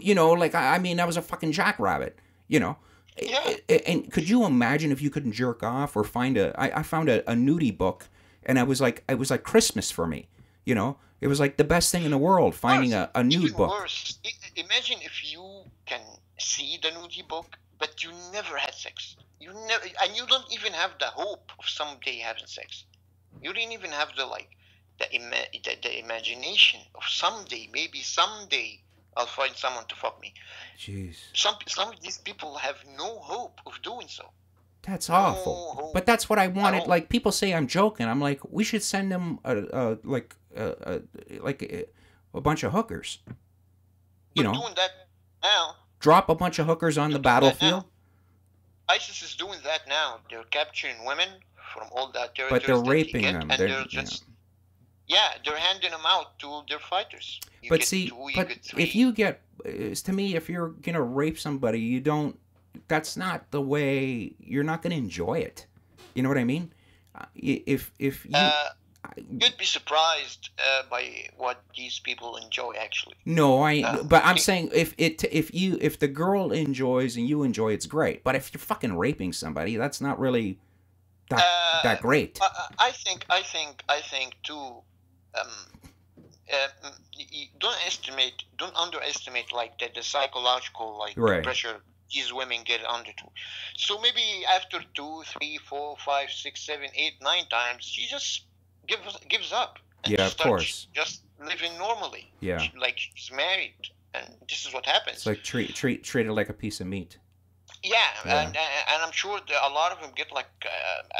you know, like I mean, I was a fucking jackrabbit, you know. Yeah. And could you imagine if you couldn't jerk off or find I found a nudie book, and it was like Christmas for me, you know. It was like the best thing in the world finding a nude Even book. worse, imagine if you can see the nudie book, but you never had sex. You never, and you don't even have the hope of someday having sex. You didn't even have the imagination of someday, maybe someday I'll find someone to fuck me. Jeez. Some of these people have no hope of doing so. That's No awful. hope But that's what I wanted. all. Like people say I'm joking. I'm like, we should send them a bunch of hookers. you They're know, doing that now. drop a bunch of hookers on They're the doing that battlefield, now. ISIS is doing that now. They're capturing women from all the but they're territories that they raping get, them. and They're, they're you know. just, yeah, they're handing them out to their fighters. You But get see, two, you but get if three. you get, to me, if you're gonna rape somebody, you don't. That's not the way. You're not gonna enjoy it. You know what I mean? If you, Uh, you'd be surprised by what these people enjoy actually. no, I. Um, But I'm they, saying if the girl enjoys and you enjoy, it's great. But if you're fucking raping somebody, that's not really that uh, great. I think too. Don't underestimate like the psychological like Right. pressure these women get under to. So maybe after two, three, four, five, six, seven, eight, 9 times, she just gives up and Yeah, just of starts course. just living normally, Yeah. like she's married, and this is what It's happens. like treat it like a piece of meat. Yeah, Yeah. and I'm sure that a lot of them get like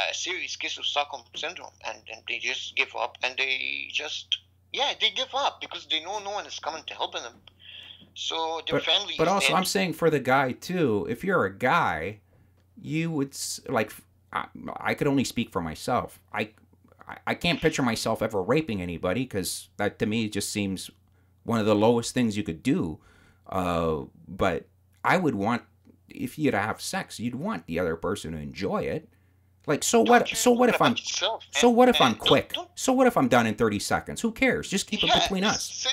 a serious case of Stockholm syndrome, and they just give up, and they just yeah they give up because they know no one is coming to help them. So their family But is also, dead. I'm saying for the guy too. If you're a guy, you would like. I could only speak for myself. I can't picture myself ever raping anybody because that to me just seems one of the lowest things you could do. But I would want if you'd have sex, you'd want the other person to enjoy it. Like so Don't what? you So what forget if I'm about yourself, so what if I'm quick? don't So what if I'm done in 30 seconds? Who cares? Just keep it yeah. between us. So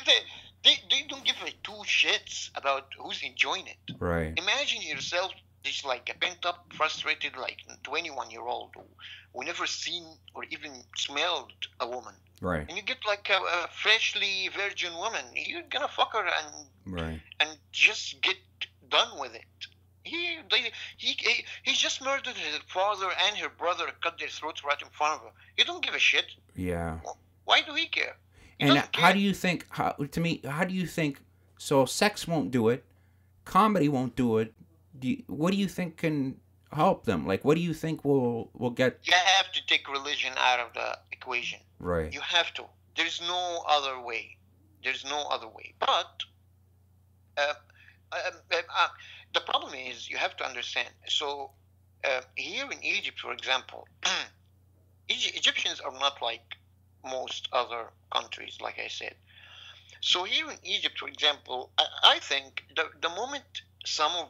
they don't give a two shits about who's enjoying it. Right. Imagine yourself just like a pent up, frustrated, like 21-year-old who never seen or even smelled a woman. Right. And you get like a freshly virgin woman, you're gonna fuck her Right. and just get done with it. He just murdered his father and her brother, cut their throats right in front of her. He don't give a shit. Yeah. Why do he care? He And doesn't how care. do you think? How do you think? So sex won't do it, comedy won't do it. What do you think can help them? Like, what do you think will get You have to take religion out of the equation. right? You have to. There's no other way. There's no other way. But uh, uh, uh, uh, the problem is you have to understand. So here in Egypt, for example, Egyptians are not like most other countries, like I said. So here in Egypt, for example, I think the moment some of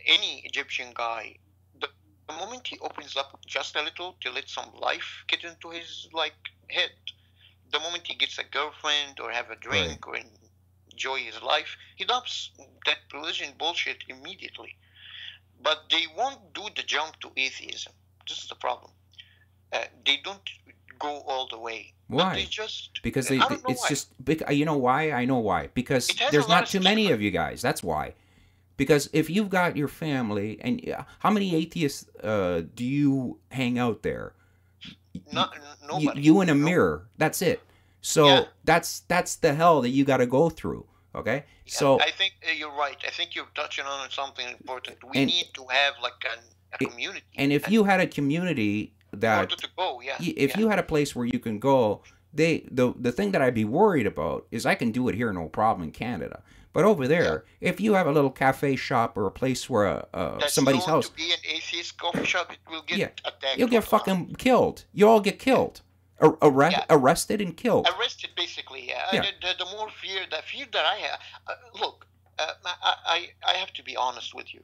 any Egyptian guy, the moment he opens up just a little to let some life get into his like head, the moment he gets a girlfriend or have a Right. drink or enjoy his life, he dumps that religion bullshit immediately. But they won't do the jump to atheism. This is the problem. They don't go all the way, but they Why? just Because I don't know it's why. just you know why? I know why. It Because has a there's lot not of too many stigma. of you guys. That's why. Because if you've got your family and how many atheists do you hang out there? You, Not nobody. you in a No. mirror. That's it. Yeah. So that's the hell that you got to go through. Okay. Yeah, So I think you're right. I think you're touching on something important. We and need to have like a community, and if and you had a community in order that to go, yeah, if yeah, you had a place where you can go, the thing that I'd be worried about is I can do it here no problem in Canada. But over yeah. there, if you have a little cafe shop or a place where That's somebody's known to house, be an atheist coffee shop. It will yeah, get you'll attacked all get the time. fucking killed. You all get Yeah, killed, yeah. arrested and killed. Arrested, basically. Yeah. Yeah, The more fear, the fear that I have. Look, I have to be honest with you.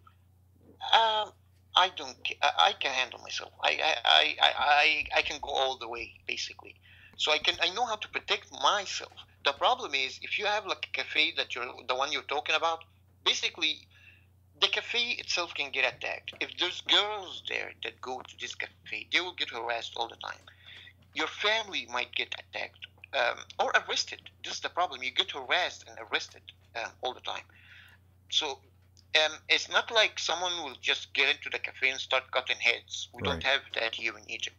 Um, I don't. I can handle myself. I can go all the way basically. So I know how to protect myself. The problem is if you have like a cafe that you're the one you're talking about, basically the cafe itself can get attacked. If there's girls there that go to this cafe, they will get harassed all the time. Your family might get attacked or arrested. This is the problem. You get harassed and arrested all the time. So it's not like someone will just get into the cafe and start cutting heads. We don't right. have that here in Egypt.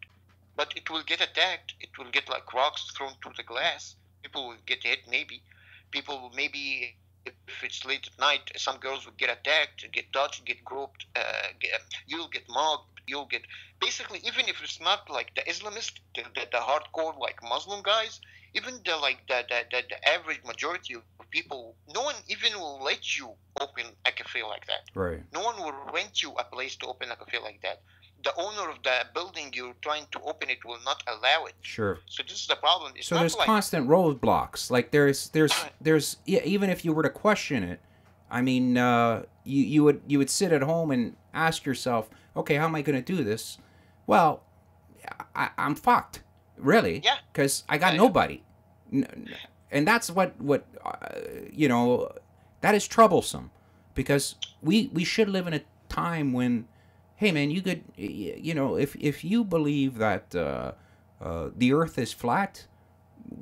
But it will get attacked. It will get like rocks thrown through the glass. People will get hit, maybe. People will maybe, if it's late at night, some girls will get attacked, get touched, get groped. You'll get mobbed. You'll get basically even if it's not like the Islamist, the hardcore like Muslim guys, even the like the average majority of people, no one even will let let you open a cafe like that. Right. No one will rent you a place to open a cafe like that. The owner of the building you're trying to open it will not allow it. Sure. So this is the problem. It's So not there's like constant roadblocks. Like there's yeah, even if you were to question it, I mean, you would sit at home and ask yourself, okay, how am I going to do this? Well, I'm fucked, really, yeah, because I got yeah. nobody, and that's what you know, that is troublesome, because we should live in a time when, hey man, you could, you know, if you believe that the Earth is flat,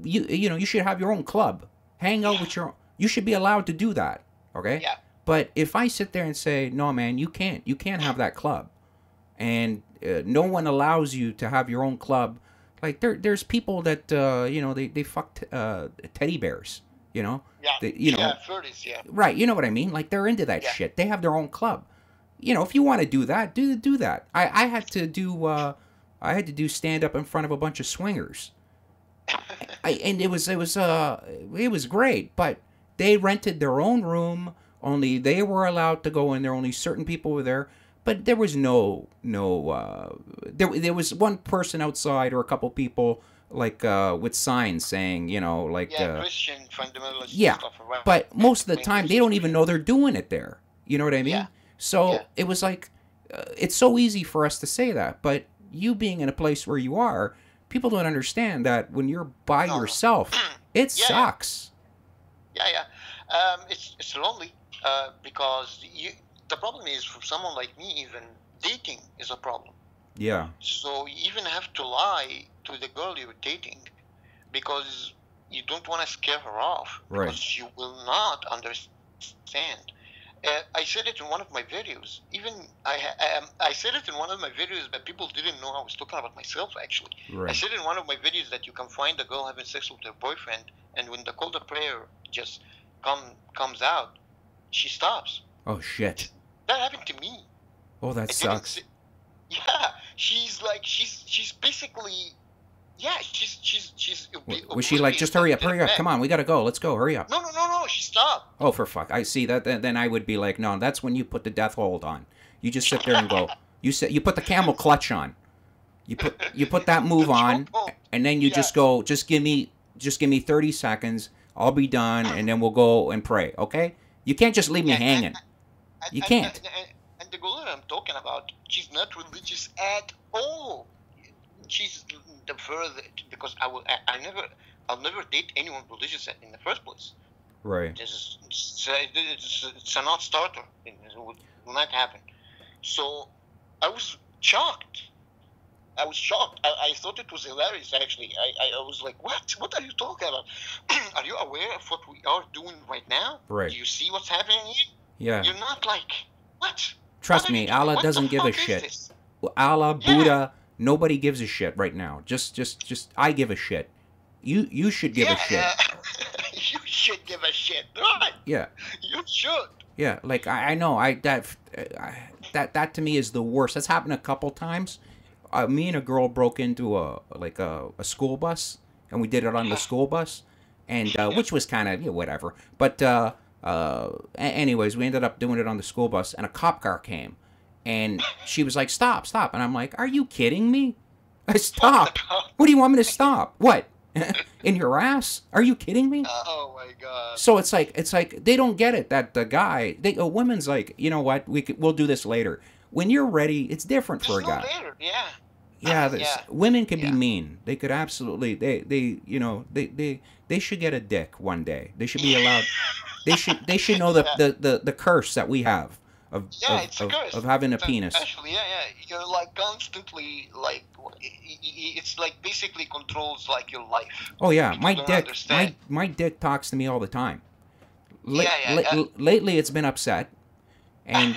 you know, you should have your own club, hang out with your, you should be allowed to do that, okay? Yeah. But if I sit there and say, no man, you can't have that club, and no one allows you to have your own club, like there's people that you know, they fuck teddy bears, you know, Yeah, you know, yeah, furries, yeah. right, you know what I mean, like they're into that shit, they have their own club, you know, if you want to do that, do that. I had to do stand up in front of a bunch of swingers, and it was great, but they rented their own room, only they were allowed to go in there, only certain people were there. But there was there was one person outside, or a couple people, like with signs saying, you know, like Christian fundamentalist yeah, stuff around. but most of the time they don't even know they're doing it there. You know what I mean? Yeah. So Yeah. it was like, it's so easy for us to say that, but you being in a place where you are, people don't understand that when you're by yourself, it sucks. Yeah. It's lonely because the problem is, for someone like me, even dating is a problem. Yeah. So you even have to lie to the girl you're dating because you don't want to scare her off, Right. because you will not understand. I said it in one of my videos. Even I said it in one of my videos, but people didn't know I was talking about myself, actually. Right. I said in one of my videos that you can find a girl having sex with her boyfriend, and when the call to prayer just comes out, she stops. Oh shit. That happened to me. Oh, that I didn't sucks. see- Yeah, she's basically, yeah, she's. Was she like, just hurry up, come on, we gotta go, let's go, hurry up? No, she stopped. Oh, for fuck! I see that. Then I would be like, no, that's when you put the death hold on. You just sit there and go. You put the camel clutch on. You put that move on, and then you just go. Just give me 30 seconds. I'll be done, and then we'll go and pray. Okay? You can't just leave me hanging. You can't. And the girl that I'm talking about, she's not religious at all. She's the further, because I'll never date anyone religious in the first place. Right. It's a non-starter. It will not happen. So I was shocked. I thought it was hilarious, actually. I was like, what? What are you talking about? Are you aware of what we are doing right now? Right. Do you see what's happening here? Yeah. You're not like, what? Trust What are me, you doing? Allah What doesn't the give a fuck is shit. this? Allah, Yeah. Buddha, nobody gives a shit right now. Just I give a shit. You should give a shit. You should give a shit, right? Yeah. You should. Yeah, like I know that to me is the worst. That's happened a couple times. Me and a girl broke into a school bus, and we did it on the school bus, and which was kind of whatever. But anyways, we ended up doing it on the school bus, and a cop car came, and she was like, "Stop, stop!" And I'm like, "Are you kidding me? I stop. What do you want me to stop? What? In your ass? Are you kidding me?" Oh my god. So it's like they don't get it that the guy, a woman's like, you know what, we'll do this later. When you're ready, it's different for a guy. Later, yeah. Yeah, women can be mean. They could absolutely. They should get a dick one day. They should be allowed. They should know the curse that we have of it's a curse. of having a penis. Actually, you're like constantly like, it's like basically controls like your life. Oh yeah, People my don't dick. understand. My dick talks to me all the time. Yeah. Lately, it's been upset, and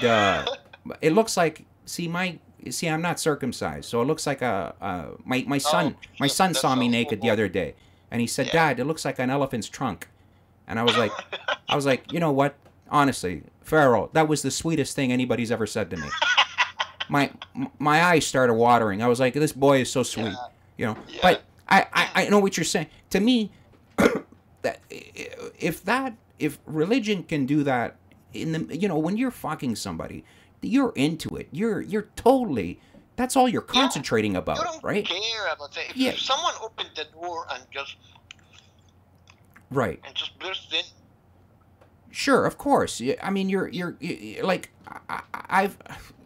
it looks like. See, I'm not circumcised, so it looks like my son. My son that's saw me so naked the cool. other day, and he said, Yeah. "Dad, it looks like an elephant's trunk." And I was like, you know what? Honestly, Pharaoh, that was the sweetest thing anybody's ever said to me. My eyes started watering. I was like, this boy is so sweet, you know. Yeah. But I know what you're saying. To me, that if religion can do that in the, when you're fucking somebody, you're into it. You're totally. That's all you're concentrating You about, don't right? care about that. If, Yeah. if someone opened the door and Right. just burst in, Sure, of course. I mean, like,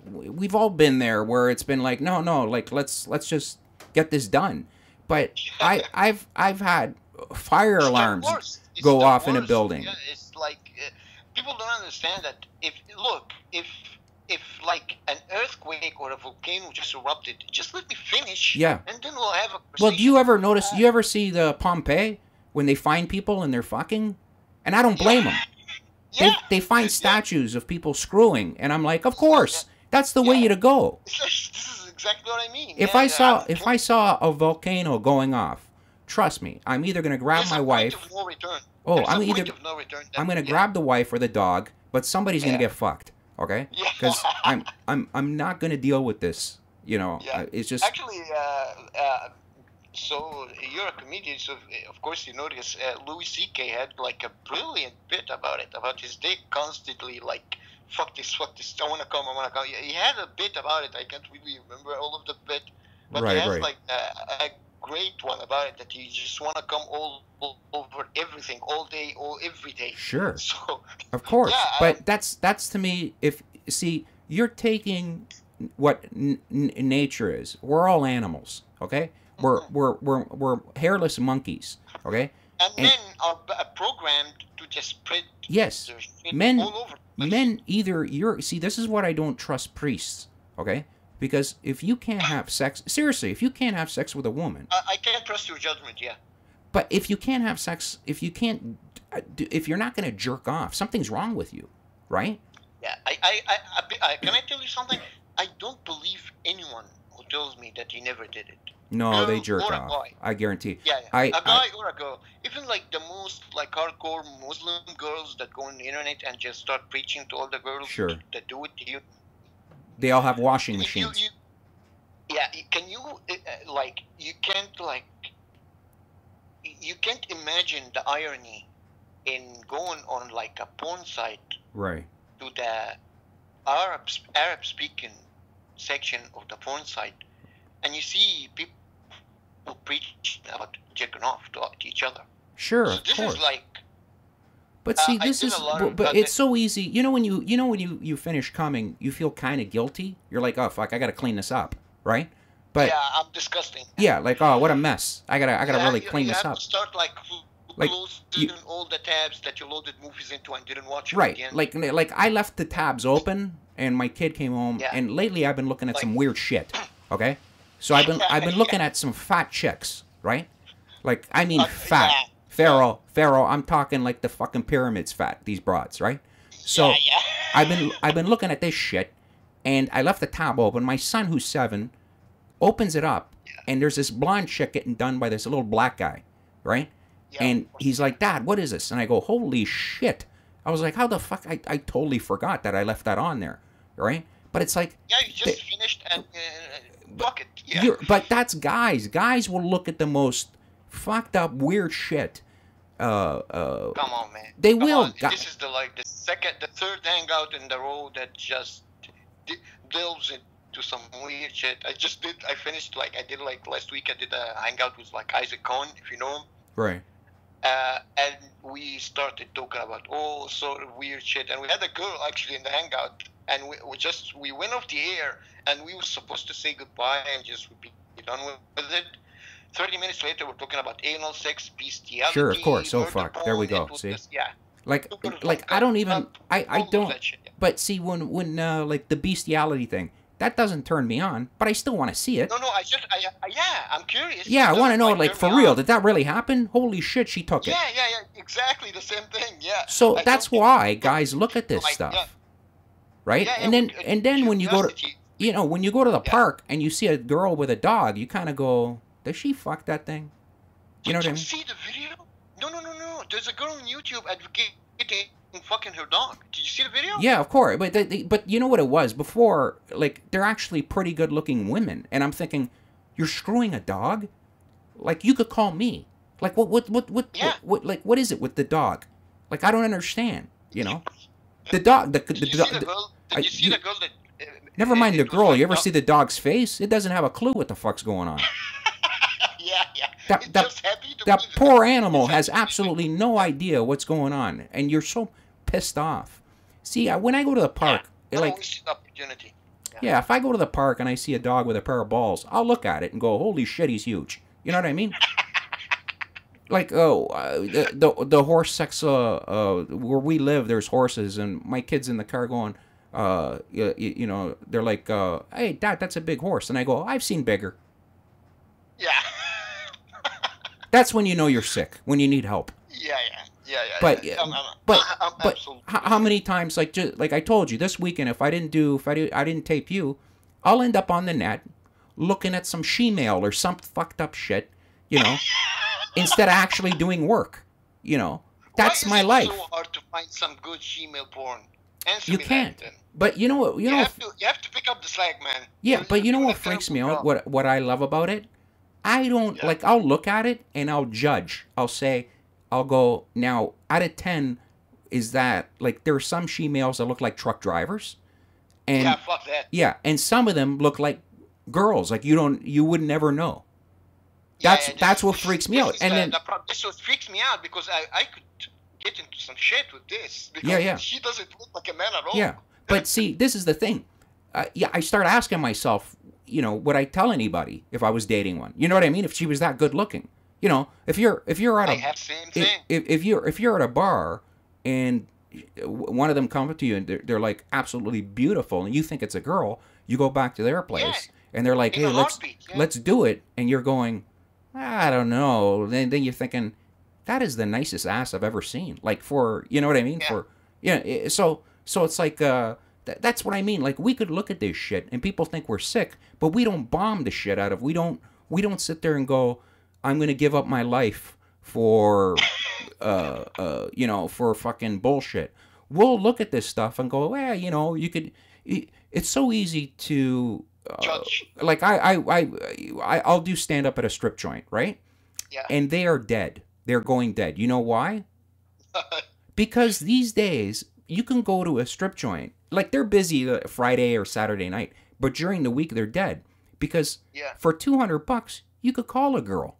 we've all been there where it's been like, no, like let's just get this done. But I've had fire it's the alarms worst. It's go the off in a worst. building. Yeah, it's like people don't understand that. If like an earthquake or a volcano just erupted, just let me finish. Yeah. And then we'll have a Well, do you conversation. ever notice? You ever see the Pompeii when they find people and they're fucking? And I don't blame them. Yeah. They find statues of people screwing, and I'm like, of course, that's the way you to go. This is exactly what I mean. If Yeah, I saw a volcano going off, trust me, I'm either gonna grab there's my a wife. Point of no return. Oh, There's I'm a either point of no return. I'm gonna grab the wife or the dog, but somebody's gonna get fucked. Okay? Yeah. Because I'm not gonna deal with this. Yeah. It's just Actually, so you're a comedian, so of course you notice Louis C.K. had like a brilliant bit about it, about his dick constantly like, fuck this, I wanna come. He had a bit about it. I can't really remember all of the bit, but he has like a great one about it, that you just wanna come all over everything, all day, every day. Sure. So of course, yeah, but that's to me. You're taking what nature is. We're all animals, okay? We're hairless monkeys, okay? And men are programmed to just spread yes, their shit men all over. men either this is what I don't trust priests, okay? Because if you can't have sex, seriously, if you can't have sex with a woman, I can't trust your judgment. Yeah. but if you can't have sex, if you're not going to jerk off, something's wrong with you, right? Yeah, can I tell you something? I don't believe anyone who tells me that he never did it. No, Girl they jerk or a off. guy. I guarantee. Yeah, a guy or a girl. Even like the most like hardcore Muslim girls that go on the internet and just start preaching to all the girls Sure. that do it to you. They all have washing You, machines. can you like you can't imagine the irony in going on like a porn site Right. to the Arab speaking section of the porn site, and you see people preach about jerking off to each other. Sure, So of this course. is like, But see, I this did is, a lot of but that. it's so easy. When you finish coming, you feel kind of guilty. You're like, oh fuck, I gotta clean this up, right? But yeah, I'm disgusting. yeah, like, oh, what a mess. I gotta really clean you this have up. to start like Like, closing all the tabs that you loaded movies into and didn't watch them Right, again. like I left the tabs open, and my kid came home, Yeah. and lately I've been looking at some weird shit. Okay, so I've been looking at some fat chicks, right? Like, I mean, fat. yeah. Pharaoh. I'm talking like the fucking pyramids fat. These broads, right? So yeah. I've been looking at this shit, and I left the tab open. My son, who's 7, opens it up, and there's this blonde chick getting done by this little black guy, right? Yeah. And he's like, Dad, what is this? And I go, holy shit. I was like, how the fuck? I totally forgot that I left that on there, right? But it's like, Yeah, you just finished and fuck it. Yeah. but that's guys. Guys will look at the most fucked up, weird shit. Come on, man. They Come will. on. This is the third hangout in the row that just delves into some weird shit. I finished I did last week. I did a hangout with like Isaac Cohen, if you know him. Right. And we started talking about all sort of weird shit. And we had a girl actually in the hangout, and we went off the air, and we were supposed to say goodbye and just be done with it. 30 minutes later, we're talking about anal sex, bestiality. Sure, of course. Oh, murder fuck. There we porn. go. It was See? just- yeah. Like I don't even. I all of don't. that shit, yeah. But see, when like the bestiality thing, that doesn't turn me on. But I still want to see it. No, I'm curious. Yeah, I want to know, like, for turn me real, on. did that really happen? Holy shit, she took it. Yeah, exactly the same thing. Yeah. So I that's don't- why guys look at this Like, stuff, yeah. right? Yeah, and then when you go to, curiosity. when you go to the park and you see a girl with a dog, you kind of go, does she fuck that thing? You know what I mean? Did you see the video? No. There's a girl on YouTube advocating fucking her dog. Did you see the video? Yeah, of course. But you know what it was before? Like, they're actually pretty good looking women, and I'm thinking, you're screwing a dog? Like, you could call me. Like, what Yeah. like, what is it with the dog? Like, I don't understand. You know? The dog. Did you see the girl? Did you see the girl that? Never mind the it was girl. like You ever see the dog's face? It doesn't have a clue what the fuck's going on. Yeah, yeah. That It's that just happy to that be poor there. animal It's has happy. absolutely no idea what's going on, and you're so pissed off. See, when I go to the park, Yeah. like, Always an opportunity. Yeah. yeah, if I go to the park and I see a dog with a pair of balls, I'll look at it and go, "Holy shit, he's huge." You know what I mean? Like, oh, the horse sex. Where we live, there's horses, and my kids in the car going, you know, they're like, "Hey, Dad, that's a big horse," and I go, "I've seen bigger." Yeah. That's when you know you're sick, when you need help. Yeah, yeah, yeah, yeah. But Yeah. I'm but absolutely. how many times, like, just like I told you this weekend, if I didn't tape you, I'll end up on the net looking at some she-mail or some fucked up shit, you know, instead of actually doing work. You know, that's Why my is it life. so hard to find some good female porn? Answer You me can't. that then. But you know what? You You know. have to pick up the slack, man. Yeah, but you know doing what a freaks me terrible out? job. What I love about it? I don't Yeah. like. I'll look at it and I'll judge. I'll say, I'll go now. Out of 10, is that like there are some she-males that look like truck drivers, and Yeah, fuck that. yeah, and some of them look like girls. Like you would never know. Yeah, That's yeah, that's what freaks me out. And then this what freaks me out because I could get into some shit with this because Yeah. she doesn't look like a man at all. yeah, but see, this is the thing. Yeah, I start asking myself, you know, would I tell anybody if I was dating one? You know what I mean? If she was that good looking, you know, if you're at I a have same thing. if you're at a bar and one of them comes up to you and they're like absolutely beautiful and you think it's a girl, you go back to their place and they're like, In hey, a heartbeat, yeah. let's do it, and you're going, I don't know. Then you're thinking, that is the nicest ass I've ever seen. Like, for, you know what I mean? Yeah. For so it's like that's what I mean. Like, we could look at this shit and people think we're sick, but we don't bomb the shit out of. We don't sit there and go, I'm gonna give up my life for you know, for fucking bullshit. We'll look at this stuff and go, well, you know, you could. It's so easy to Judge. like I'll do stand up at a strip joint, right? Yeah. And they are dead. They're going dead. You know why? Because these days you can go to a strip joint, like they're busy Friday or Saturday night, but during the week they're dead because Yeah. for $200 you could call a girl.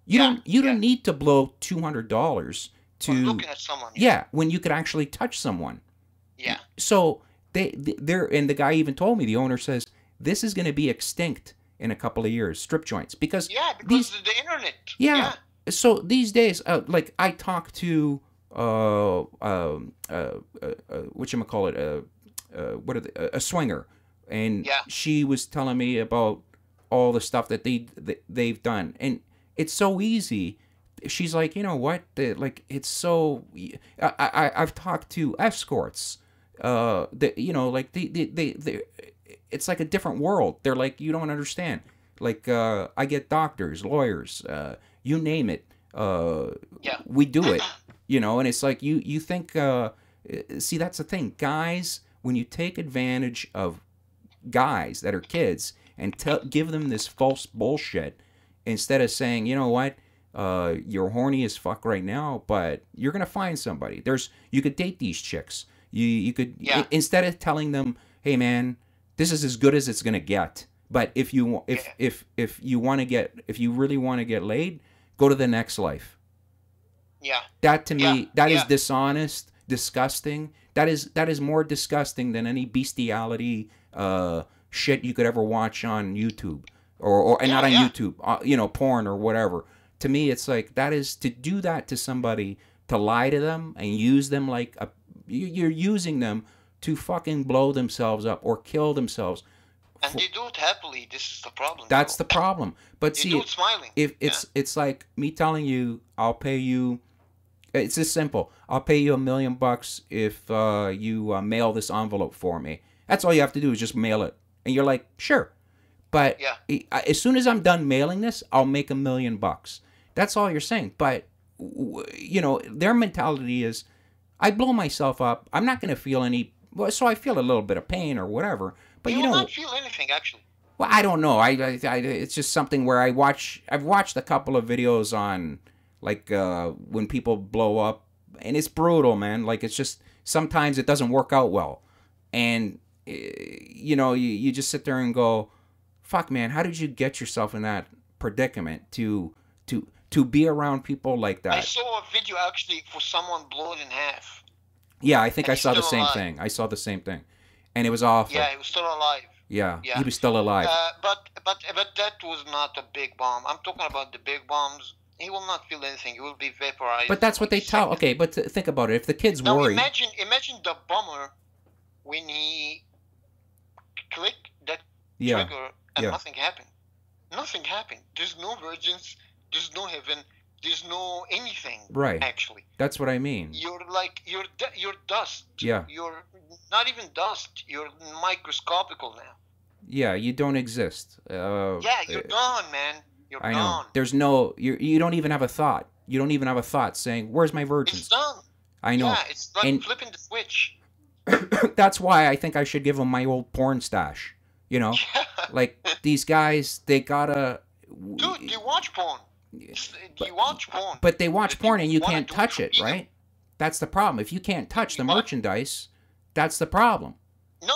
You Yeah, don't need to blow $200 to I'm looking at someone. yeah, when you could actually touch someone. Yeah. So they're, and the guy even told me, the owner says, this is going to be extinct in a couple of years, strip joints, because Yeah, because of the internet. yeah. So these days, like I talk to whatchamacallit, what are they, a swinger, and Yeah. she was telling me about all the stuff that they've done, and it's so easy. She's like, you know what? Like, it's so. I've talked to escorts. That, you know, like they it's like a different world. They're like, you don't understand. Like, I get doctors, lawyers, you name it. Yeah. We do it. You know, and it's like you think. See, that's the thing, guys. When you take advantage of guys that are kids and give them this false bullshit, instead of saying, you know what, you're horny as fuck right now, but you're gonna find somebody. You could date these chicks. You could Yeah. instead of telling them, hey man, this is as good as it's gonna get. But if you really want to get laid, go to the next life. Yeah. That to me, Yeah, that is yeah. dishonest, disgusting. That is more disgusting than any bestiality shit you could ever watch on YouTube or Yeah, not on yeah. YouTube, you know, porn or whatever. To me, it's like, that is to do that to somebody, to lie to them and use them like you're using them to fucking blow themselves up or kill themselves. And they do it happily. This is the problem. That's though. the problem. But They see, do it smiling. if it's like me telling you, I'll pay you. It's just simple. I'll pay you $1 million if you mail this envelope for me. That's all you have to do is just mail it, and you're like, sure. But Yeah. as soon as I'm done mailing this, I'll make $1 million. That's all you're saying. But you know, their mentality is, I blow myself up, I'm not going to feel any. Well, so I feel a little bit of pain or whatever. But you you will know, not feel anything actually. well, I don't know. It's just something where I've watched a couple of videos on, like, when people blow up, and it's brutal, man. Like, it's just sometimes it doesn't work out well, and you know, you just sit there and go, fuck, man, how did you get yourself in that predicament to be around people like I that? saw a video actually for someone blown in half, Yeah, I think and I he's saw the still same alive. thing. I saw the same thing, and it was awful. Yeah, he was still alive. Yeah, he Yeah, was still alive. but that was not a big bomb. I'm talking about the big bombs. He will not feel anything. He will be vaporized But in that's what like a they tell. second. Okay, but think about it. If the kid's Now worried, imagine the bomber when he clicked that yeah, trigger and yeah, nothing happened. Nothing happened. There's no virgins. There's no heaven. There's no anything. right. Actually, That's what I mean. you're like you're dust. Yeah, You're not even dust. You're microscopical now. yeah. You don't exist. Yeah, you're gone, man. You're I know. gone. There's no. You don't even have a thought. You don't even have a thought saying, "Where's my It's virgins?" done. I know. Yeah, it's like And flipping the switch. that's why I think I should give them my old porn stash. You know, Yeah. like these guys, they gotta. Dude, you watch porn. You watch porn. But they watch But porn and you wanna can't do touch for it, real. right? That's the problem. If you can't touch the You what? merchandise, that's the problem. No,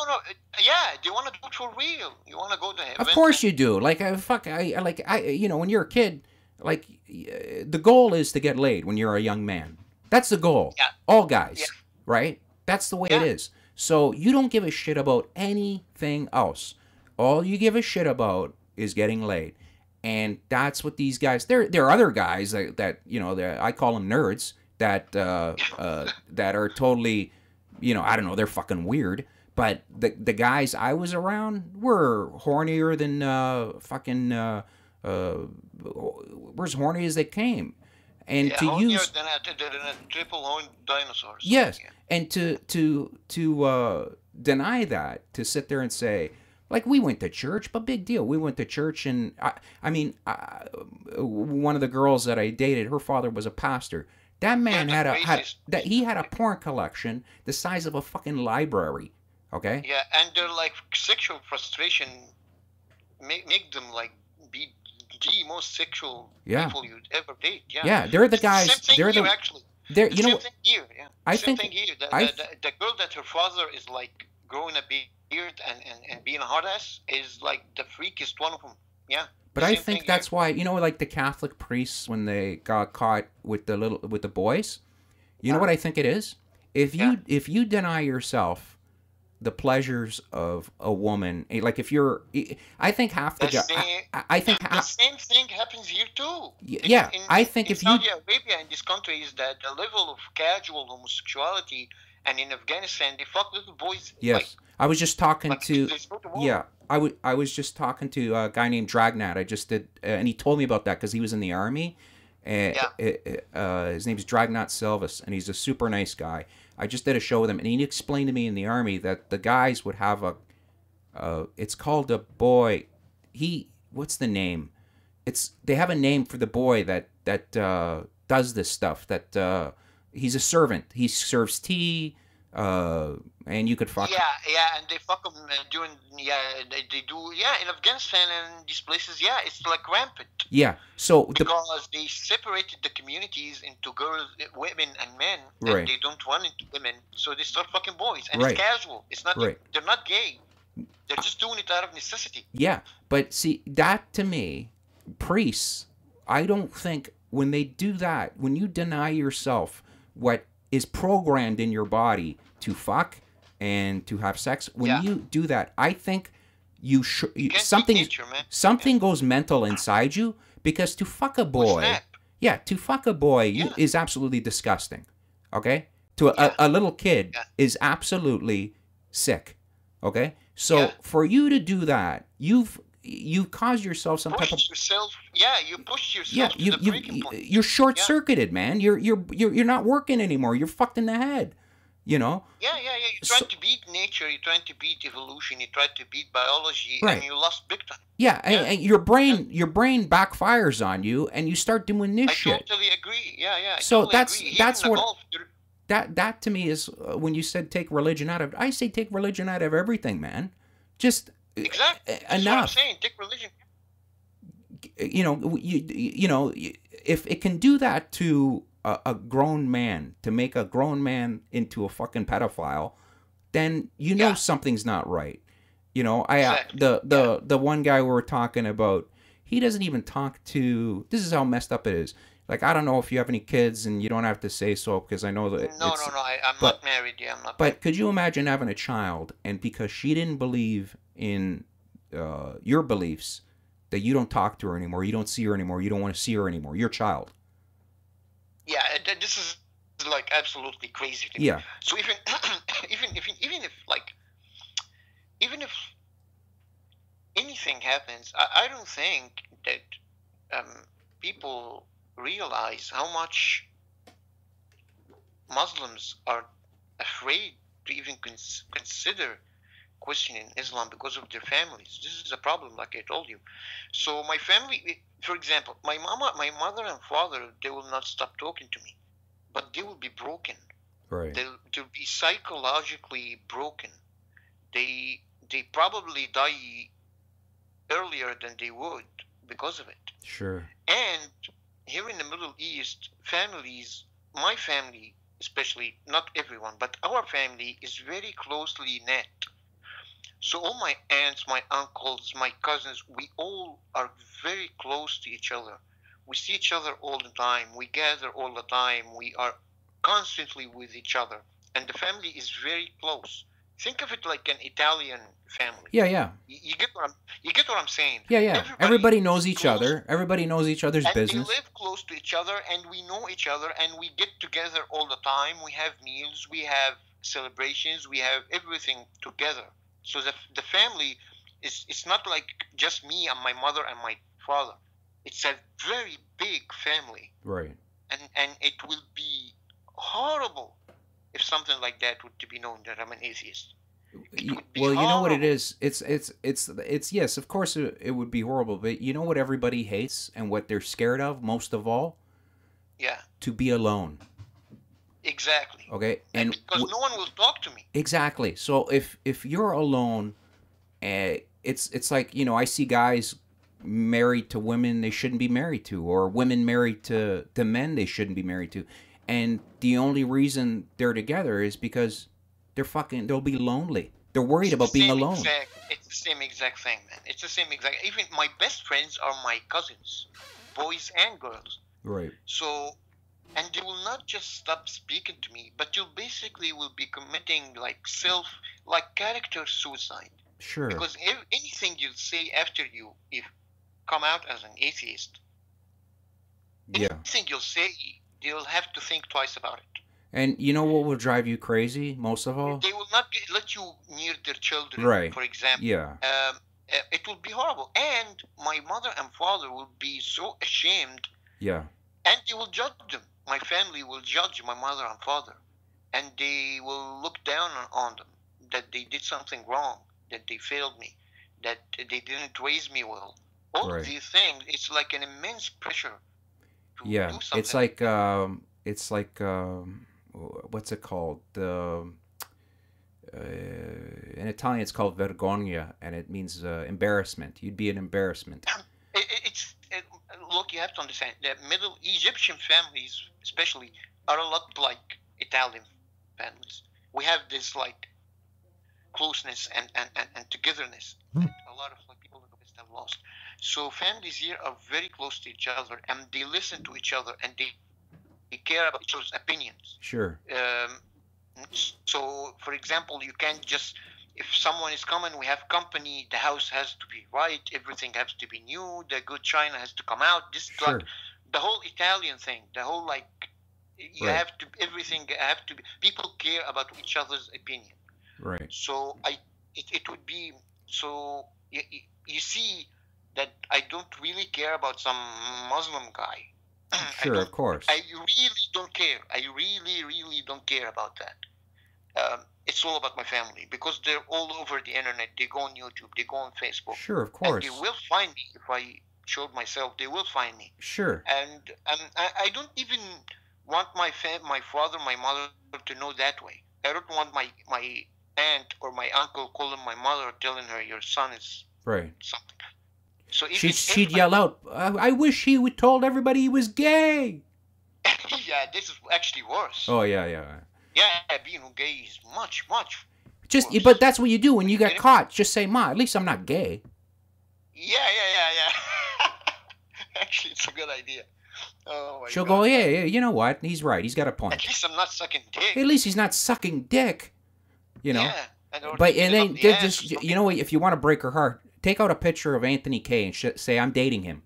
yeah, they want to do it for real. You want to go to heaven. Of course you do. Like you know, when you're a kid, like the goal is to get laid when you're a young man. That's the goal. Yeah. All guys, Yeah. right? That's the way Yeah. it is. So you don't give a shit about anything else. All you give a shit about is getting laid. And that's what these guys. There are other guys that you know. I call them nerds. That that are totally, you know. I don't know. They're fucking weird. But the guys I was around were hornier than were as horny as they came. And Yeah, to hornier use than a triple-horned dinosaur. So, yes, yeah. and to deny that, to sit there and say, like, we went to church, but big deal. We went to church, and I mean, one of the girls that I dated, her father was a pastor. That man Yeah, the craziest. he had a porn collection the size of a fucking library. Okay. Yeah, and their like sexual frustration make them like be the most sexual Yeah. people you'd ever date. Yeah. Yeah, they're the It's the guys. same thing They're here, the actually. they're The you same know thing here. Yeah. I Same think thing here. I The girl that her father is like growing a beard and being a hard ass is like the freakiest one of them. Yeah. but The I same think thing that's why, you know, like the Catholic priests when they got caught with the boys. You know what I think it is? If you deny yourself the pleasures of a woman, like if you're, I think half the The I think The half, same thing happens here too. yeah, I think in if you Saudi Arabia in this country is that the level of casual homosexuality, and in Afghanistan they fuck little boys. yes, I was just talking Like to they go to war. yeah, I was just talking to a guy named Dragnat. I just did, and he told me about that because he was in the army. His name's Dragnat Silvis, and he's a super nice guy. I just did a show with him, and he explained to me in the army that the guys would have it's called a boy. What's the name? They have a name for the boy that does this stuff. He's a servant. He serves tea, and you could fuck. Yeah, and they fuck them during. Yeah, they do. Yeah, in Afghanistan and these places. Yeah, it's like rampant. Yeah. So because they separated the communities into girls, women, and men, Right. and they don't want into women, so they start fucking boys, and Right. it's casual. It's not. Right. They're not gay. They're just doing it out of necessity. Yeah, but see, that to me, priests, I don't think when they do that, when you deny yourself what is programmed in your body to fuck and to have sex, when Yeah. you do that, I think Can't something beat nature, man. something goes mental inside you, because to fuck a boy, snap. yeah, to fuck a boy Yeah. is absolutely disgusting. Okay, to Yeah. a little kid Yeah. is absolutely sick. Okay, so Yeah. for you to do that, you've caused yourself some type of Push yourself. Yeah, you push yourself yeah, to the breaking point. you're short circuited, man. You're not working anymore. You're fucked in the head. You know. Yeah. You're trying to beat nature. You're trying to beat evolution. You're trying to beat biology, Right. and you lost big time. Yeah, and your brain backfires on you, and you start doing this I shit. totally agree. Yeah. I So totally that's- agree. that's Even the what- golf, That to me is when you said take religion out of. I say take religion out of everything, man. Just exactly. That's what I'm enough. saying. Take religion. You know, if it can do that to a grown man, to make a grown man into a fucking pedophile, then you know Yeah, something's not right. You know, I exactly. Yeah. the one guy we were talking about, he doesn't even talk to. This is how messed up it is. Like, I don't know if you have any kids, and you don't have to say so because I know that No, no, it's. no. I'm But not married. Yeah, I'm not but married. could you imagine having a child, and because she didn't believe in your beliefs, that you don't talk to her anymore, you don't see her anymore, you don't want to see her anymore, your child. Yeah, this is like absolutely crazy to me. Yeah, So even even if anything happens, I don't think that people realize how much Muslims are afraid to even consider questioning Islam because of their families. This is a problem, like I told you. So my family, for example, my mother and father, they will not stop talking to me, but they will be broken. right. They'll be psychologically broken. They probably die earlier than they would because of it. Sure. And here in the Middle East, families, my family especially, not everyone, but our family is very closely knit. So all my aunts, my uncles, my cousins, we all are very close to each other. We see each other all the time. We gather all the time. We are constantly with each other. And the family is very close. Think of it like an Italian family. Yeah, yeah. You get what I'm saying? Yeah, yeah. Everybody Everybody knows is each close, other. Everybody knows each other's and they business. live close to each other, and we know each other, and we get together all the time. We have meals, we have celebrations, we have everything together. So the family is, it's not like just me and my mother and my father. It's a very big family, Right. and it will be horrible if something like that would to be known that I'm an atheist. It would be Well, you know what it horrible. is. It's yes, of course it would be horrible, but you know what everybody hates and what they're scared of most of all? Yeah, To be alone. exactly. Okay? And And because no one will talk to me. exactly. So if you're alone, it's like, you know, I see guys married to women they shouldn't be married to, or women married to men they shouldn't be married to. And the only reason they're together is because they'll be lonely. They're worried about being alone. It's the same exact thing, man. It's the same exact. Even my best friends are my cousins, boys and girls. Right. So, and they will not just stop speaking to me, but you basically will be committing like character suicide. Sure. Because anything you say after if come out as an atheist, Yeah. anything you'll say, they'll have to think twice about it. And you know what will drive you crazy most of all? They will not let you near their children, Right. for example. Yeah. It will be horrible. And my mother and father will be so ashamed, Yeah. and they will judge them. My family will judge my mother and father, and they will look down on them that they did something wrong, that they failed me, that they didn't raise me well. All of Right. these things, it's like an immense pressure to Yeah. do something. It's like what's it called? In Italian it's called vergogna, and it means embarrassment. You'd be an embarrassment. Look, you have to understand that Middle Egyptian families, especially, are a lot like Italian families. We have this like closeness and togetherness that a lot of like, people in the West have lost. So families here are very close to each other, and they listen to each other, and they care about each other's opinions. Sure. So, for example, you can't just, if someone is coming, we have company, the house has to be right, everything has to be new, the good china has to come out. This is Sure. like the whole Italian thing, the whole like, you Right. have to, everything have to be, people care about each other's opinion. Right. So it would be, so you see that I don't really care about some Muslim guy. Sure, of course. I really don't care. I really, really don't care about that. It's all about my family because they're all over the internet. They go on YouTube. They go on Facebook. Sure, of And course. they will find me if I showed myself. They will find me. Sure. And I don't even want my father, my mother to know that way. I don't want my aunt or my uncle calling my mother, telling her your son is Right. something. So She'd yell out, I wish he would told everybody he was gay. Yeah, this is actually worse. Oh yeah, yeah. Yeah, being gay is much, much Just, but worse. that's what you do when Are you you get kidding me? caught. Just say, "Ma, at least I'm not gay." Yeah, yeah. Actually, it's a good idea. Oh my She'll go, God. "Yeah, yeah. You know what? He's right. He's got a At point. least I'm not sucking dick. At least he's not sucking dick." You know. Yeah, and or But taking and it up then the ass or just, you something. know what? If you want to break her heart, take out a picture of Anthony Kay and say, "I'm dating him."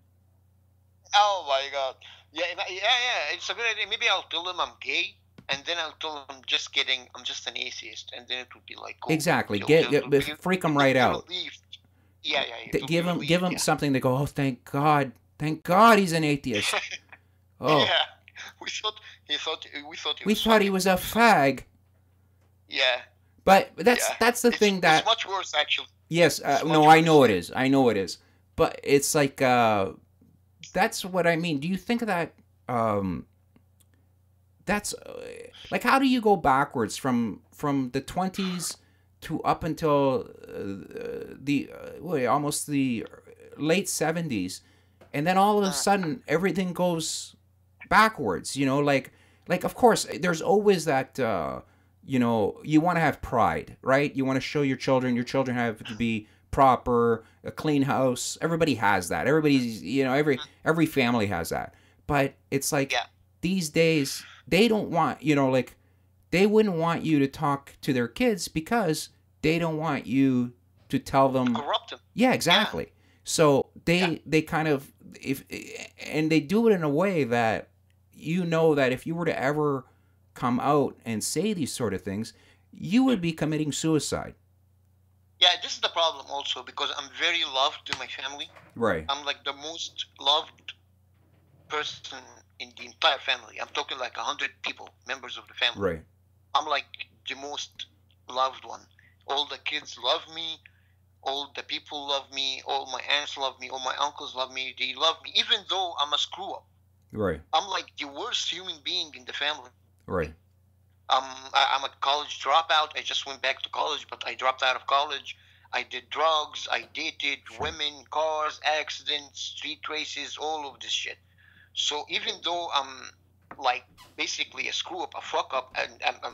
Oh my God. Yeah, yeah. It's a good idea. Maybe I'll tell them I'm gay, and then I'll tell them I'm just kidding. I'm just an atheist, and then it would be like cool. Exactly. Freak him They'll right be out. relieved. Yeah, they'll be Give relieved. him Yeah. something to go. Oh, thank God, he's an atheist. Oh, Yeah. We thought he we was thought he fucking. was a fag. Yeah, But yeah. that's the thing It's that, much worse actually. yes, It's no, much I know worse. it is. I know it is. But it's like that's what I mean. Do you think that that's like, how do you go backwards from the 20s to up until almost the late 70s, and then all of a sudden everything goes backwards, like of course there's always that you want to have pride, right? You want to show your children have to be proper, a clean house. Everybody has that. Everybody's, every family has that. But it's like Yeah, these days they don't want, like they wouldn't want you to talk to their kids because they don't want you to tell them. corrupt him. Yeah, Yeah, exactly. So yeah. they kind of, if and they do it in a way that, that if you were to ever come out and say these sort of things, you would be committing suicide. Yeah, this is the problem also because I'm very loved in my family. Right. I'm like the most loved person in the entire family. I'm talking like 100 people, members of the family. Right. I'm like the most loved one. All the kids love me. All the people love me. All my aunts love me. All my uncles love me. They love me, even though I'm a screw up. Right. I'm like the worst human being in the family. Right. I'm a college dropout. I just went back to college, but I dropped out of college. I did drugs. I dated women, cars, accidents, street races, all of this shit. So even though I'm like basically a screw up, a fuck up, and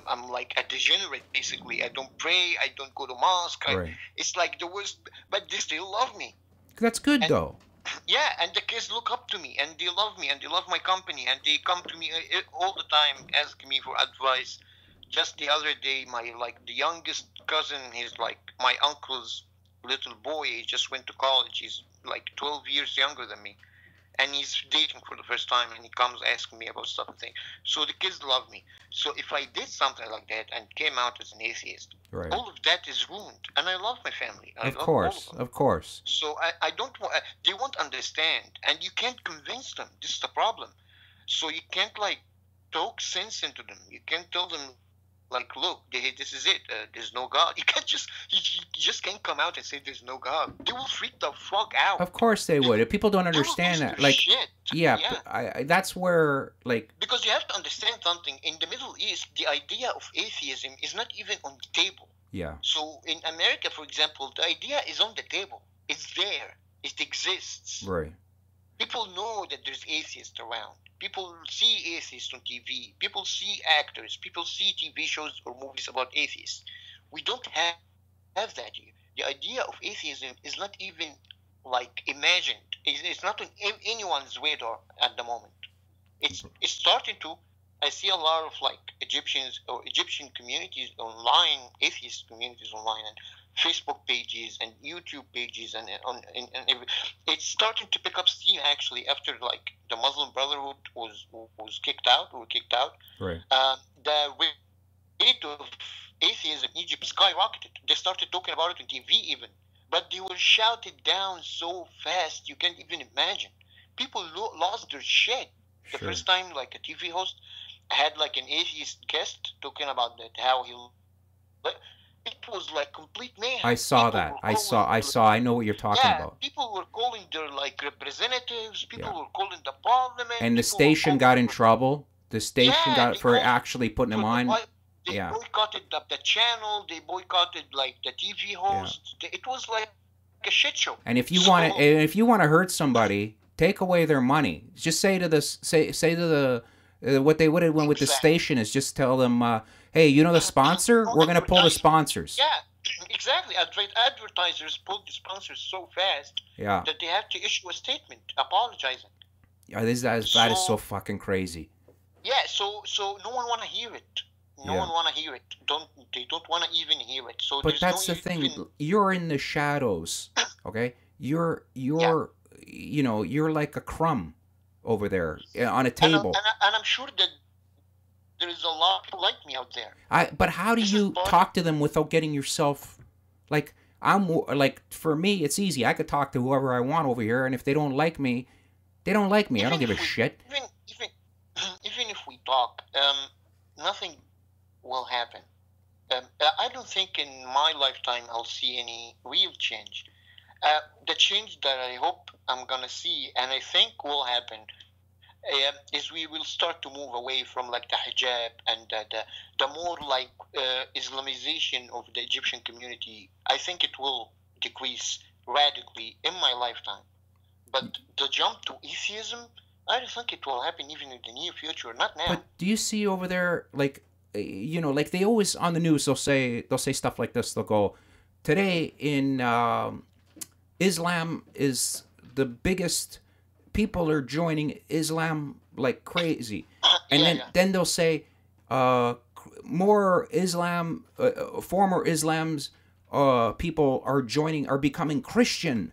I'm like a degenerate basically. I don't pray. I don't go to mosque. Right. It's like the worst, but they still love me. That's good And though. yeah, and the kids look up to me and they love me and they love my company and they come to me all the time asking me for advice. Just the other day, the youngest cousin, he's like my uncle's little boy. He just went to college. He's like 12 years younger than me, and he's dating for the first time. And he comes asking me about stuff and things. So the kids love me. So if I did something like that and came out as an atheist, Right. all of that is ruined. And I love my family. I Of love all of course. them. Of course. So I don't want. They won't understand, and you can't convince them. This is the problem. So you can't like talk sense into them. You can't tell them like, look, this is it. There's no God. You can't you just can't come out and say there's no God. They will freak the fuck out. Of course they would. If people don't They will understand lose that, their like, shit. yeah, Yeah. that's where, like, Because you have to understand something. In the Middle East, the idea of atheism is not even on the table. yeah, So in America, for example, the idea is on the table. It's there. It exists. right, People know that there's atheists around. People see atheists on TV. People see actors. People see TV shows or movies about atheists. We don't have that here. The idea of atheism is not even like imagined. It's not on anyone's radar at the moment. It's starting to. I see a lot of like Egyptians or Egyptian communities online, atheist communities online, and Facebook pages and YouTube pages, and it's starting to pick up steam actually after like the Muslim Brotherhood was kicked out or kicked out. right, The rate of atheism in Egypt skyrocketed. They started talking about it on TV even, but they were shouted down so fast you can't even imagine. People lost their shit. The sure. first time like a TV host had like an atheist guest talking about that how he. It was like complete mayhem. I saw People that. were I saw. I know what you're talking yeah, about. people were calling their like representatives. People Yeah. were calling the parliament. And the people were station calling got in for- trouble. The station Yeah, got they for called actually putting for him the on. vi- They Yeah. boycotted the channel. They boycotted like the TV hosts. It was like a shit show. And if you So- want to, hurt somebody, take away their money. Just say to the What they would have went with the Exactly. station is just tell them, hey, you know the sponsor? No We're gonna pull the advertisement. sponsors. Yeah, exactly. Advertisers pull the sponsors so fast Yeah. that they have to issue a statement apologizing. Yeah, that is so So fucking crazy. yeah, so no one wanna hear it. No Yeah. one wanna hear it. They don't wanna even hear it. So But there's no that's the even thing. You're in the shadows, okay? You're yeah. you're you're like a crumb over there on a And table. I'm sure that there is a lot of people like me out there. But how do This is you part. talk to them without getting yourself like like for me it's easy. I could talk to whoever I want over here, and if they don't like me, they don't like me. I don't Even give a if we shit. even even if we talk, nothing will happen. I don't think in my lifetime I'll see any real change. The change that I hope I'm gonna see, and I think will happen, is we will start to move away from like the hijab and the more like Islamization of the Egyptian community. I think it will decrease radically in my lifetime. But the jump to atheism, I don't think it will happen even in the near future. Not now. But do you see over there like like they always on the news they'll say stuff like this. They'll go, today in Islam is the biggest. People are joining Islam like crazy, and Yeah, then yeah. they'll say, more Islam, former Islam's people are becoming Christian,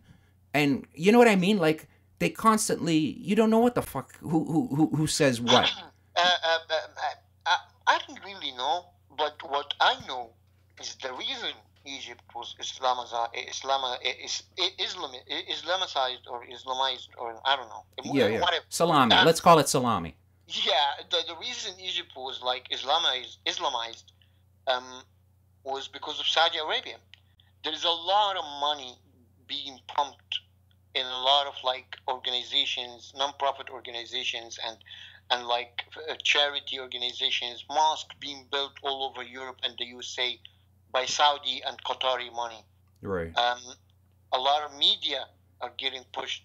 and you know what I mean? Like they constantly, you don't know what the fuck who says what. I don't really know, but what I know is the reason Egypt was Islamicized or Islamized or I don't know, Yeah, yeah. whatever. Salami. Um, Let's call it salami. yeah, the reason Egypt was like Islamized um, was because of Saudi Arabia. There is a lot of money being pumped in a lot of like organizations, non-profit organizations, and like charity organizations, mosques being built all over Europe and the USA by Saudi and Qatari money. Right. A lot of media are getting pushed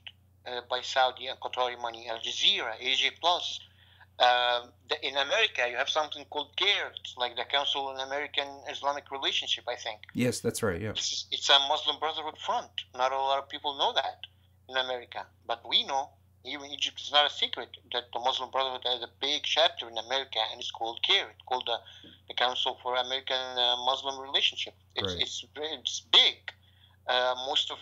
by Saudi and Qatari money. Al Jazeera, AJ Plus. In America, you have something called CARE, like the Council on American Islamic Relationship, I think. Yes, that's right. Yeah. It's a Muslim Brotherhood front. Not a lot of people know that in America, but we know. Even Egypt is not a secret that the Muslim Brotherhood has a big chapter in America, and it's called CARE. It's called the Council for American Muslim Relationship. Right. It's big. Most of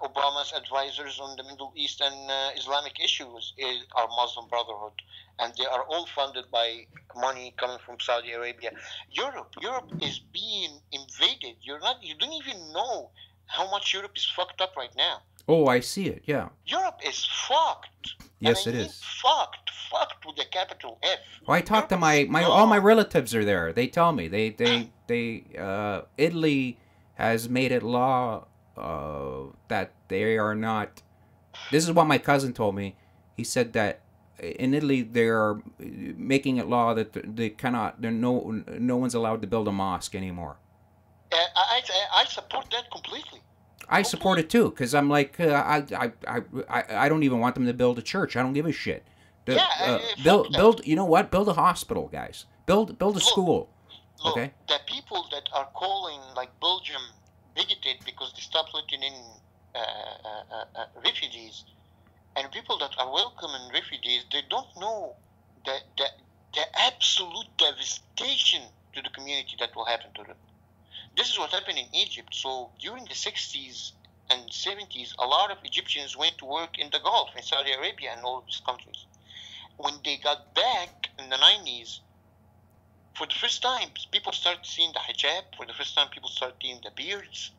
Obama's advisors on the Middle East and Islamic issues are Muslim Brotherhood, and they are all funded by money coming from Saudi Arabia. Europe is being invaded. You don't even know how much Europe is fucked up right now. Oh, I see it. Yeah. Europe is fucked. Yes, and I it mean is. fucked with a capital F. Well, I talked to Europe is all my gone. relatives are there. They tell me Italy has made it law that they are not. This is what my cousin told me. He said that in Italy they are making it law that they cannot. No one's allowed to build a mosque anymore. I support that completely. I support it too because I'm like I don't even want them to build a church. I don't give a shit. Yeah, fuck that. Build. You know what? Build a hospital, guys. Build a Look, school. look, Okay. the people that are calling like Belgium bigoted because they stopped letting in refugees, and people that are welcoming refugees, they don't know the absolute devastation to the community that will happen to them. This is what happened in Egypt. So during the 60s and 70s, a lot of Egyptians went to work in the Gulf, in Saudi Arabia, and all of these countries. When they got back in the 90s, for the first time, people started seeing the hijab. For the first time, people started seeing the beards.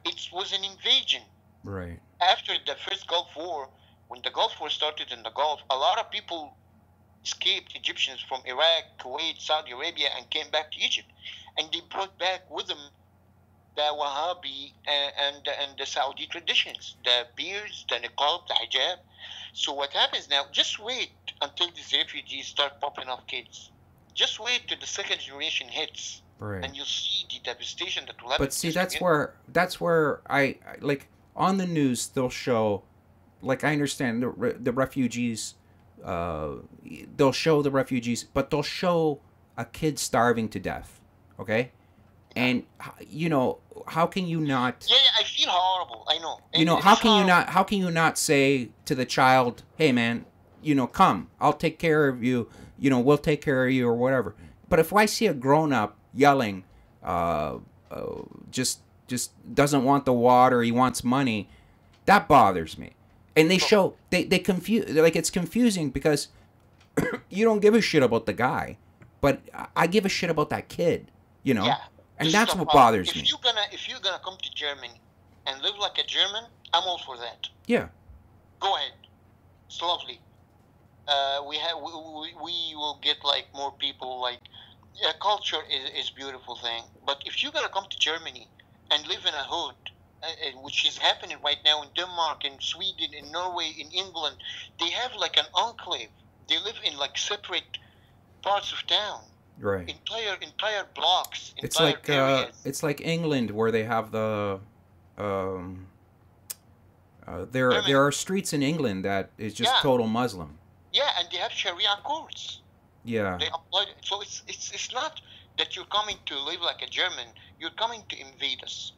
It was an invasion. Right. After the first Gulf War, when the Gulf War started in the Gulf, a lot of people escaped Egyptians from Iraq, Kuwait, Saudi Arabia, and came back to Egypt. And they brought back with them the Wahhabi and the Saudi traditions, the beards, the niqab, the hijab. So what happens now, just wait until these refugees start popping off kids. Just wait till the second generation hits, Right. and you'll see the devastation that will happen. But see, that's where I like on the news they'll show, like I understand the refugees uh, they'll show the refugees, but they'll show a kid starving to death. Okay, and how can you not? Yeah, yeah, I feel horrible. I know. It How is can you horrible. not? How can you not say to the child, "Hey, man, come. I'll take care of you. We'll take care of you or whatever." But if I see a grown up yelling, uh, uh, just doesn't want the water, he wants money, that bothers me. And they Look, show they confuse, like, it's confusing because you don't give a shit about the guy, but I give a shit about that kid, yeah, and this is that's the what problem. bothers me. If you're gonna come to Germany and live like a German, I'm all for that. Yeah, Go ahead. It's lovely. We will get like more people. Like, yeah, culture is beautiful thing. But if you're gonna come to Germany and live in a hood, which is happening right now in Denmark, in Sweden, in Norway, in England, they have like an enclave. They live in like separate parts of town, right. entire blocks, It's entire like areas. England where they have the um, there Germany, are streets in England that is just yeah, total Muslim. yeah, and they have Sharia courts. Yeah, They apply. So it's not that you're coming to live like a German. You're coming to invade us.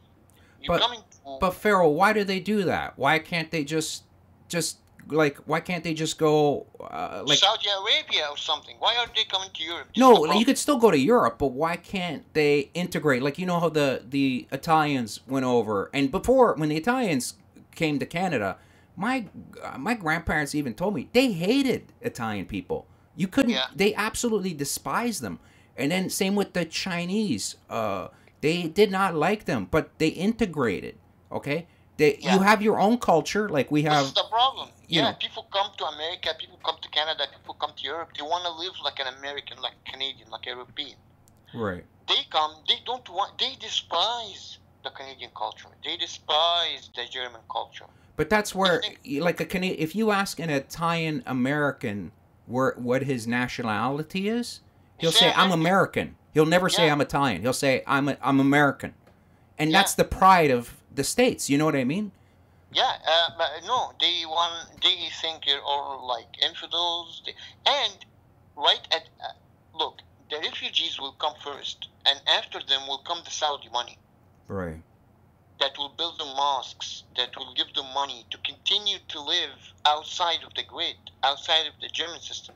You're but coming to Pharaoh, why do they do that? Why can't they just like why can't they just go like Saudi Arabia or something. Why are they coming to Europe? This is the no, you problem. could still go to Europe, but why can't they integrate? Like, how the Italians went over, and before, when the Italians came to Canada, my grandparents even told me they hated Italian people. You couldn't. Yeah, They absolutely despised them. And then same with the Chinese. They did not like them, but they integrated. Okay, you yeah. have your own culture, like we This is have. the problem. You Yeah, know, people come to America, people come to Canada, people come to Europe. They want to live like an American, like Canadian, like a European. right. They come, they don't want, they despise the Canadian culture. They despise the German culture. But that's They where, think like, if you ask an Italian American what his nationality is, they he'll say say I'm American. American. He'll never say Yeah, I'm Italian. He'll say I'm American, and yeah, that's the pride of the states. You know what I mean? yeah. But no, they think you're all like infidels. And right at, look, the refugees will come first, and after them will come the Saudi money Right. that will build them mosques, that will give them money to continue to live outside of the grid, outside of the German system.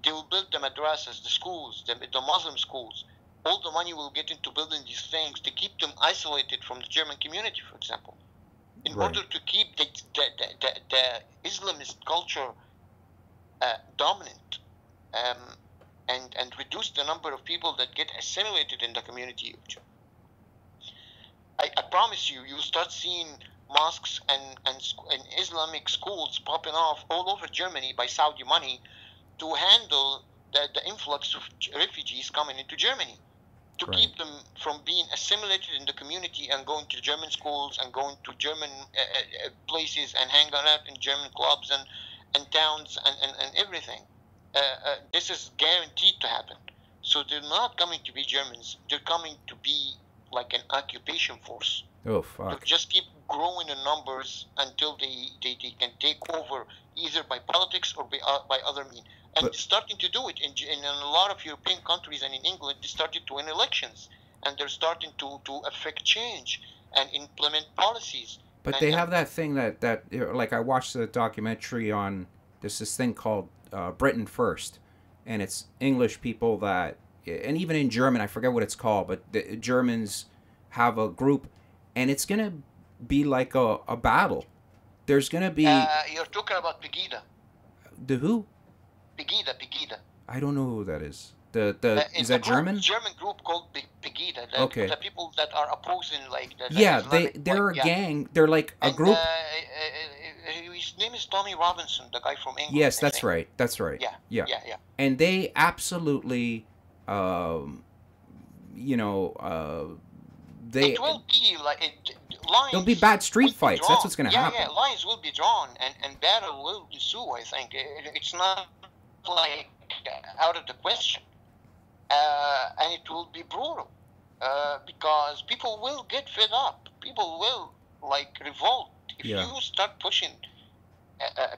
They will build the madrasas, the schools, the Muslim schools. All the money will get into building these things to keep them isolated from the German community, for example, in Right. order to keep the Islamist culture dominant, um, and reduce the number of people that get assimilated in the community. I promise you, you'll start seeing mosques and Islamic schools popping off all over Germany by Saudi money to handle the influx of refugees coming into Germany, to Right. keep them from being assimilated in the community and going to German schools and going to German places and hanging out in German clubs and towns and everything. This is guaranteed to happen. So they're not coming to be Germans. They're coming to be like an occupation force. Oh They'll fuck. just keep growing in numbers until they can take over either by politics or by other means. And But they're starting to do it in a lot of European countries and in England. They started to win elections, and they're starting to affect change and implement policies. they And have that thing like, I watched the documentary on this thing called Britain First, and it's English people that, and even in German, I forget what it's called, but the Germans have a group, and it's gonna be like a battle. There's gonna be you're talking about Pegida, the who? Pegida. I don't know who that is. The is It's a that group, German? German group called Pegida. Okay. The people that are opposing like the Yeah, Islamic, like, they're a yeah. gang. They're like a And group. his name is Tommy Robinson, the guy from England, Yes, I that's think. right. That's right. Yeah, Yeah. yeah, yeah. And they absolutely, um, you know, they It will be like there'll be lines bad street will be fights. That's drawn. what's gonna Yeah, yeah, happen. lines will be drawn, and battle will ensue. I think it's not like out of the question, and it will be brutal because people will get fed up. People will like revolt if Yeah. you start pushing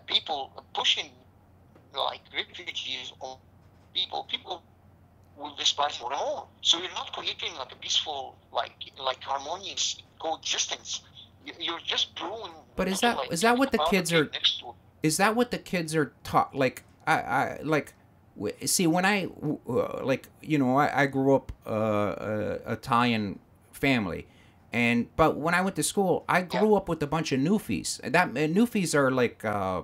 people pushing like refugees or people will despise more and more. So you're not creating like a peaceful, like harmonious coexistence. You're just brewing But to like is get that what the about the kids cake are? next to it. Is that what the kids are taught? Like I like see when like I grew up Italian family, and but when I went to school I Yeah, grew up with a bunch of Newfies. Newfies are like uh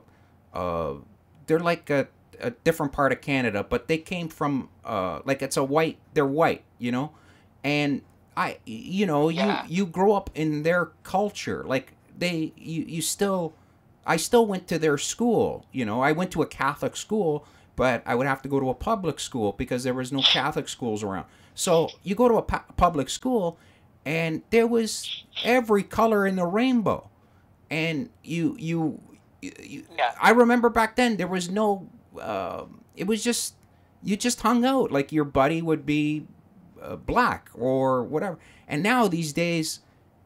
they're like a different part of Canada, but they came from like it's a white, they're white, and yeah, you grow up in their culture, like you still I still went to their school. I went to a Catholic school, but I would have to go to a public school because there was no Catholic schools around. So you go to a public school, and there was every color in the rainbow, and yeah, I remember back then there was no. It was just you just hung out. Like your buddy would be black or whatever. And now these days,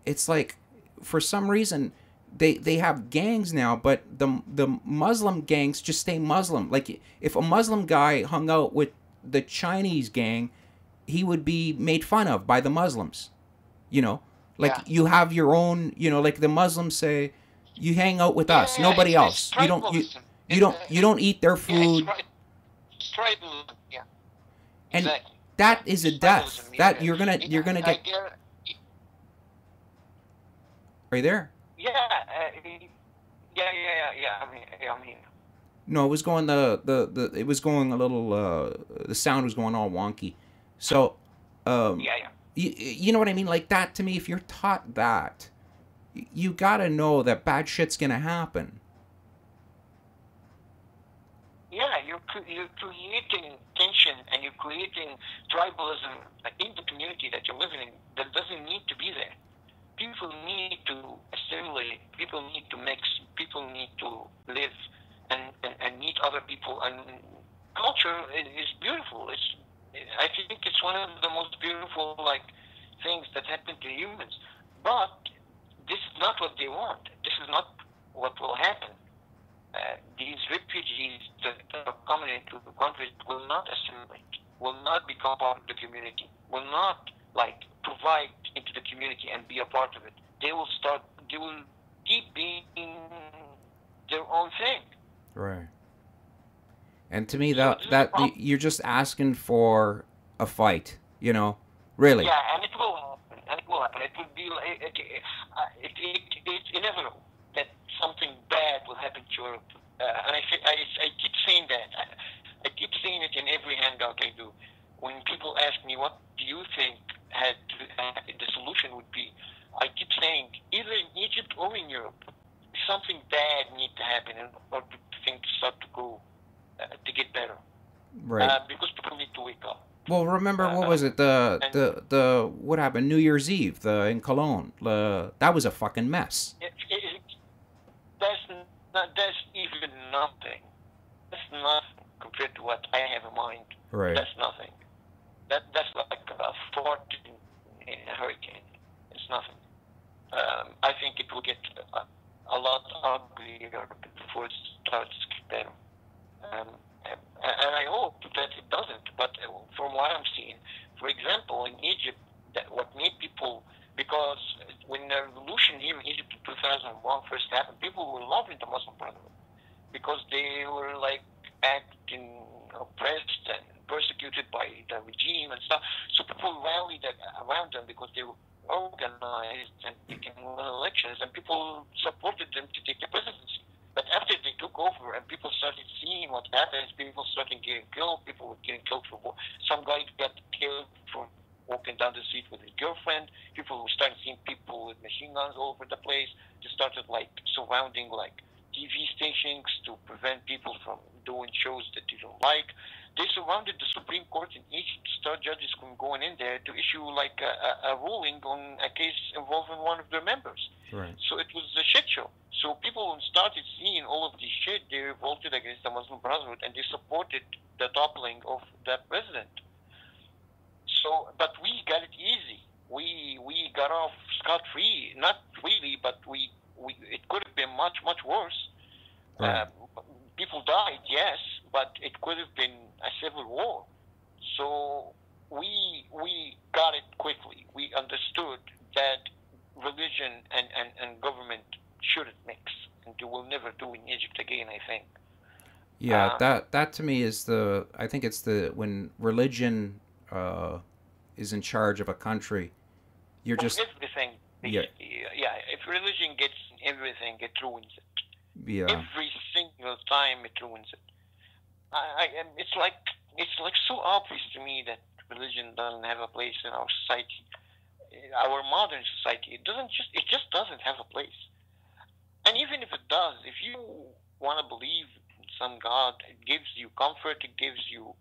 it's like for some reason they have gangs now, but the Muslim gangs just stay Muslim. Like if a Muslim guy hung out with the Chinese gang, he would be made fun of by the Muslims. You know, like yeah, you have your own. Like the Muslims say, you hang out with us, yeah. nobody It's else. tribalism. You don't eat their Yeah, food, it's tribalism. Yeah, and exactly. Yeah, that is a it's death. tribalism. That Yeah, you're gonna I get. get. Are you there? Yeah, yeah. I'm here. No, it was going it was going a little the sound was going all wonky. So, um, Yeah, yeah. you know what I mean? Like that to me, if you're taught that, you gotta know that bad shit's gonna happen. Yeah, you're creating tension and you're creating tribalism in the community that you're living in that doesn't need to be there. People need to assimilate, people need to mix, people need to live and meet other people. And culture is beautiful. I think it's one of the most beautiful things that happen to humans. But this is not what they want. This is not what will happen. These refugees that are coming into the country will not assimilate, will not become part of the community, will not provide into the community and be a part of it. They will keep being their own thing. Right. And to me, So this is the problem. you're just asking for a fight. Really. Yeah, and it will happen. And it will happen. It will be it's inevitable that something bad will happen to Europe. And I keep saying that. I keep saying it in every hangout I do. When people ask me what do you think the solution would be, I keep saying either in Egypt or in Europe, something bad needs to happen in order for things start to go to get better. Right. Because people need to wake up. Well, remember what was it? And The what happened New Year's Eve? In Cologne. That was a fucking mess. that's even nothing. That's nothing compared to what I have in mind. Right. That's nothing. That's like a fort in a hurricane. It's nothing. I think it will get a lot uglier before it starts to get better. Um, and I hope that it doesn't. But from what I'm seeing, for example, in Egypt, that what made people, because when the revolution here in Egypt in 2001 first happened, people were loving the Muslim Brotherhood because they were acting oppressed and persecuted by the regime and stuff. So people rallied around them because they were organized and they can win elections, and people supported them to take the presidency. But after they took over and people started seeing what happens, people started getting killed. People were getting killed for some guy got killed for walking down the street with his girlfriend. People were starting seeing people with machine guns all over the place. They started surrounding TV stations to prevent people from doing shows that they don't like. They surrounded the Supreme Court in Egypt to start judges from going in there to issue a ruling on a case involving one of their members. Right. So it was a shit show. So people started seeing all of this shit. They revolted against the Muslim Brotherhood and they supported the toppling of that president. So, but we got it easy. We got off scot free. Not really, but it could have been much worse. Right. People died, yes, but it could have been a civil war. So we got it quickly. We understood that religion and government shouldn't mix, and they will never do in Egypt again, I think. Yeah, that to me is the. I think it's the when religion is in charge of a country, you're Of just everything, yeah basically. Yeah, if religion gets in everything, it ruins it. yeah Every single time it ruins it. It's like so obvious to me that religion doesn't have a place in our society, our modern society. It just doesn't have a place. And even if it does, if you want to believe in some God, it gives you comfort. It gives you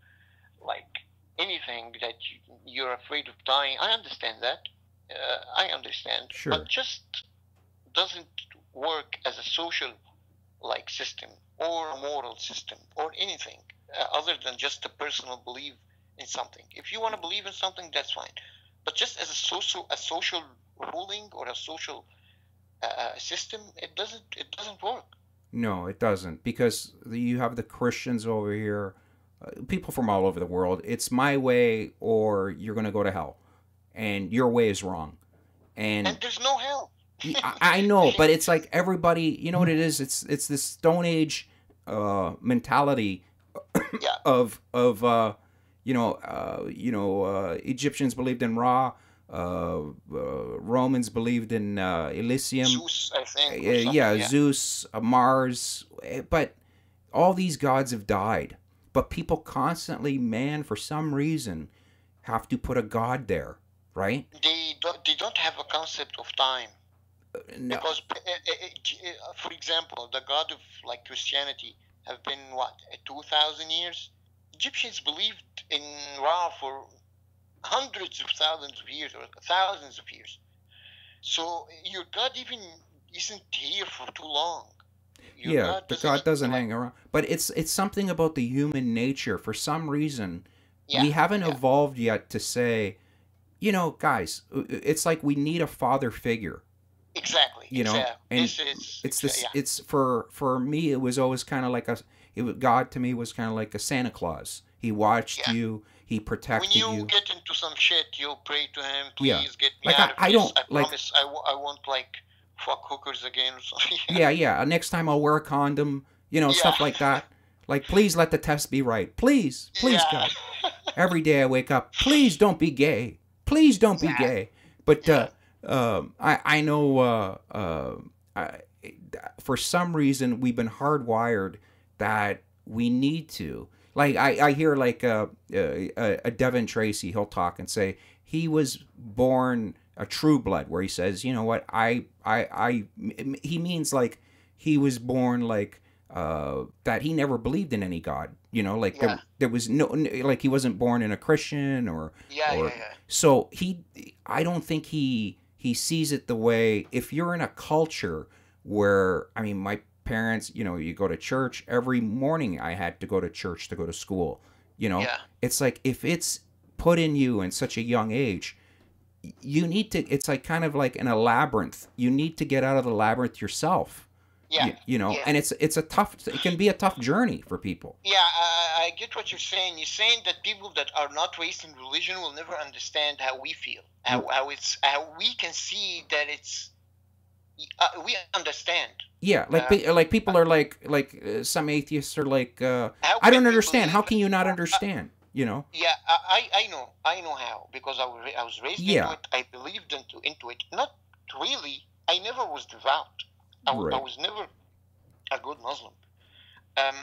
like anything that you're afraid of dying. I understand that. I understand, but sure just doesn't work as a social like system or a moral system or anything other than just a personal belief in something. If you want to believe in something, that's fine. But just as a social ruling or a social system, it doesn't work. no it doesn't because you have the Christians over here, people from all over the world. It's my way or you're gonna go to hell, and your way is wrong. And And there's no help. I know, but it's like everybody. You know what it is? It's this Stone Age mentality Yeah, Egyptians believed in Ra, Romans believed in Elysium, Zeus, I think, or something. yeah, Yeah, Zeus, Mars, but all these gods have died. But people constantly, man, for some reason, have to put a god there, right? they don't have a concept of time. No, Because for example, the god of like Christianity have been what 2,000 years. Egyptians believed in Ra for hundreds of thousands of years or thousands of years. So your god even isn't here for too long. Your yeah, god the doesn't god even doesn't like. hang around. But it's something about the human nature. For some reason, Yeah, we haven't yeah, evolved yet to say, guys, it's like we need a father figure, exactly, exactly. and This is it's this. yeah, It's for me. It was always kind of like God to me was kind of like a Santa Claus. He watched yeah. you. He When protected you you. get into some shit, you'll pray to him. Yeah, Please get me like out of I this. don't I like. promise I won't like fuck hookers again or something. Yeah, yeah. Next time I'll wear a condom. Yeah, Stuff like that. Like, please let the test be right. Please, yeah, God. Every day I wake up. Please don't be gay. Please don't be yeah, gay. But yeah, I know for some reason we've been hardwired that we need to. Like I hear like a Devin Tracy. He'll talk and say he was born a true blood, where he says, you know what, he means like he was born like that he never believed in any god. Like yeah, there was no, like he wasn't born in a Christian yeah, yeah, or yeah. so I don't think he sees it the way, if you're in a culture where, I mean, my parents, you go to church every morning. I had to go to church to go to school. Yeah. It's like if it's put in you in such a young age, you need to, it's like kind of like in a labyrinth. You need to get out of the labyrinth yourself. Yeah, yeah, And it's a tough, it can be a tough journey for people. yeah. I get what you're saying. You're saying that people that are not raised in religion will never understand how we feel, how we can see that it's we understand. Yeah, like like people are like some atheists are like, How I can don't you understand. How believe? can you not understand? Yeah, I know how, because I was raised into Yeah, it. I believed into it. Not really. I never was devout. I right. was never a good Muslim. Um,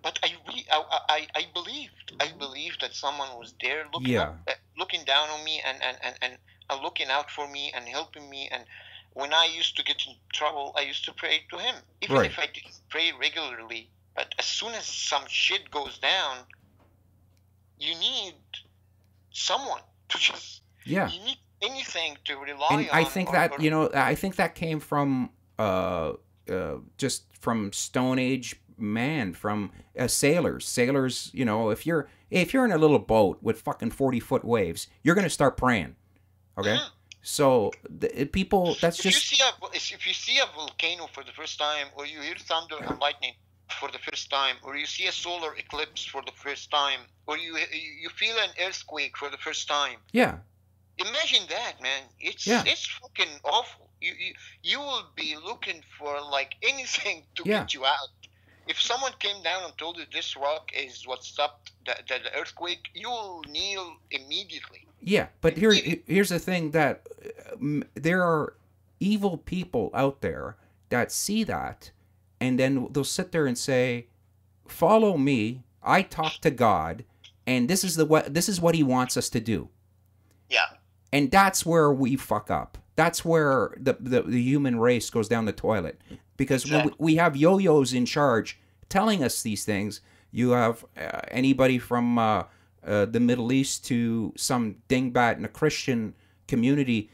but I believed that someone was there looking Yeah, up, looking down on me, and looking out for me and helping me. And when I used to get in trouble, I used to pray to him, even right. if I didn't pray regularly. But as soon as some shit goes down, you need someone to just. Yeah. You need anything to And rely I on, think or, that, or I think that came from just from Stone Age man, from sailors. Sailors, if you're in a little boat with fucking 40-foot waves, you're gonna start praying. Okay, Mhm. so people, that's If you just see a volcano for the first time, or you hear thunder and lightning, for the first time, or you see a solar eclipse for the first time, or you feel an earthquake for the first time. Yeah. Imagine that, man. Yeah. It's fucking awful. You will be looking for like anything to Yeah. get you out. If someone came down and told you this rock is what stopped the earthquake, you will kneel immediately. Yeah, but here's the thing, that there are evil people out there that see that, and then they'll sit there and say, "Follow me. I talk to God, and this is what He wants us to do." Yeah. And that's where we fuck up. That's where the human race goes down the toilet, because Exactly. when we have yo-yos in charge telling us these things. You have anybody from the Middle East to some dingbat in a Christian community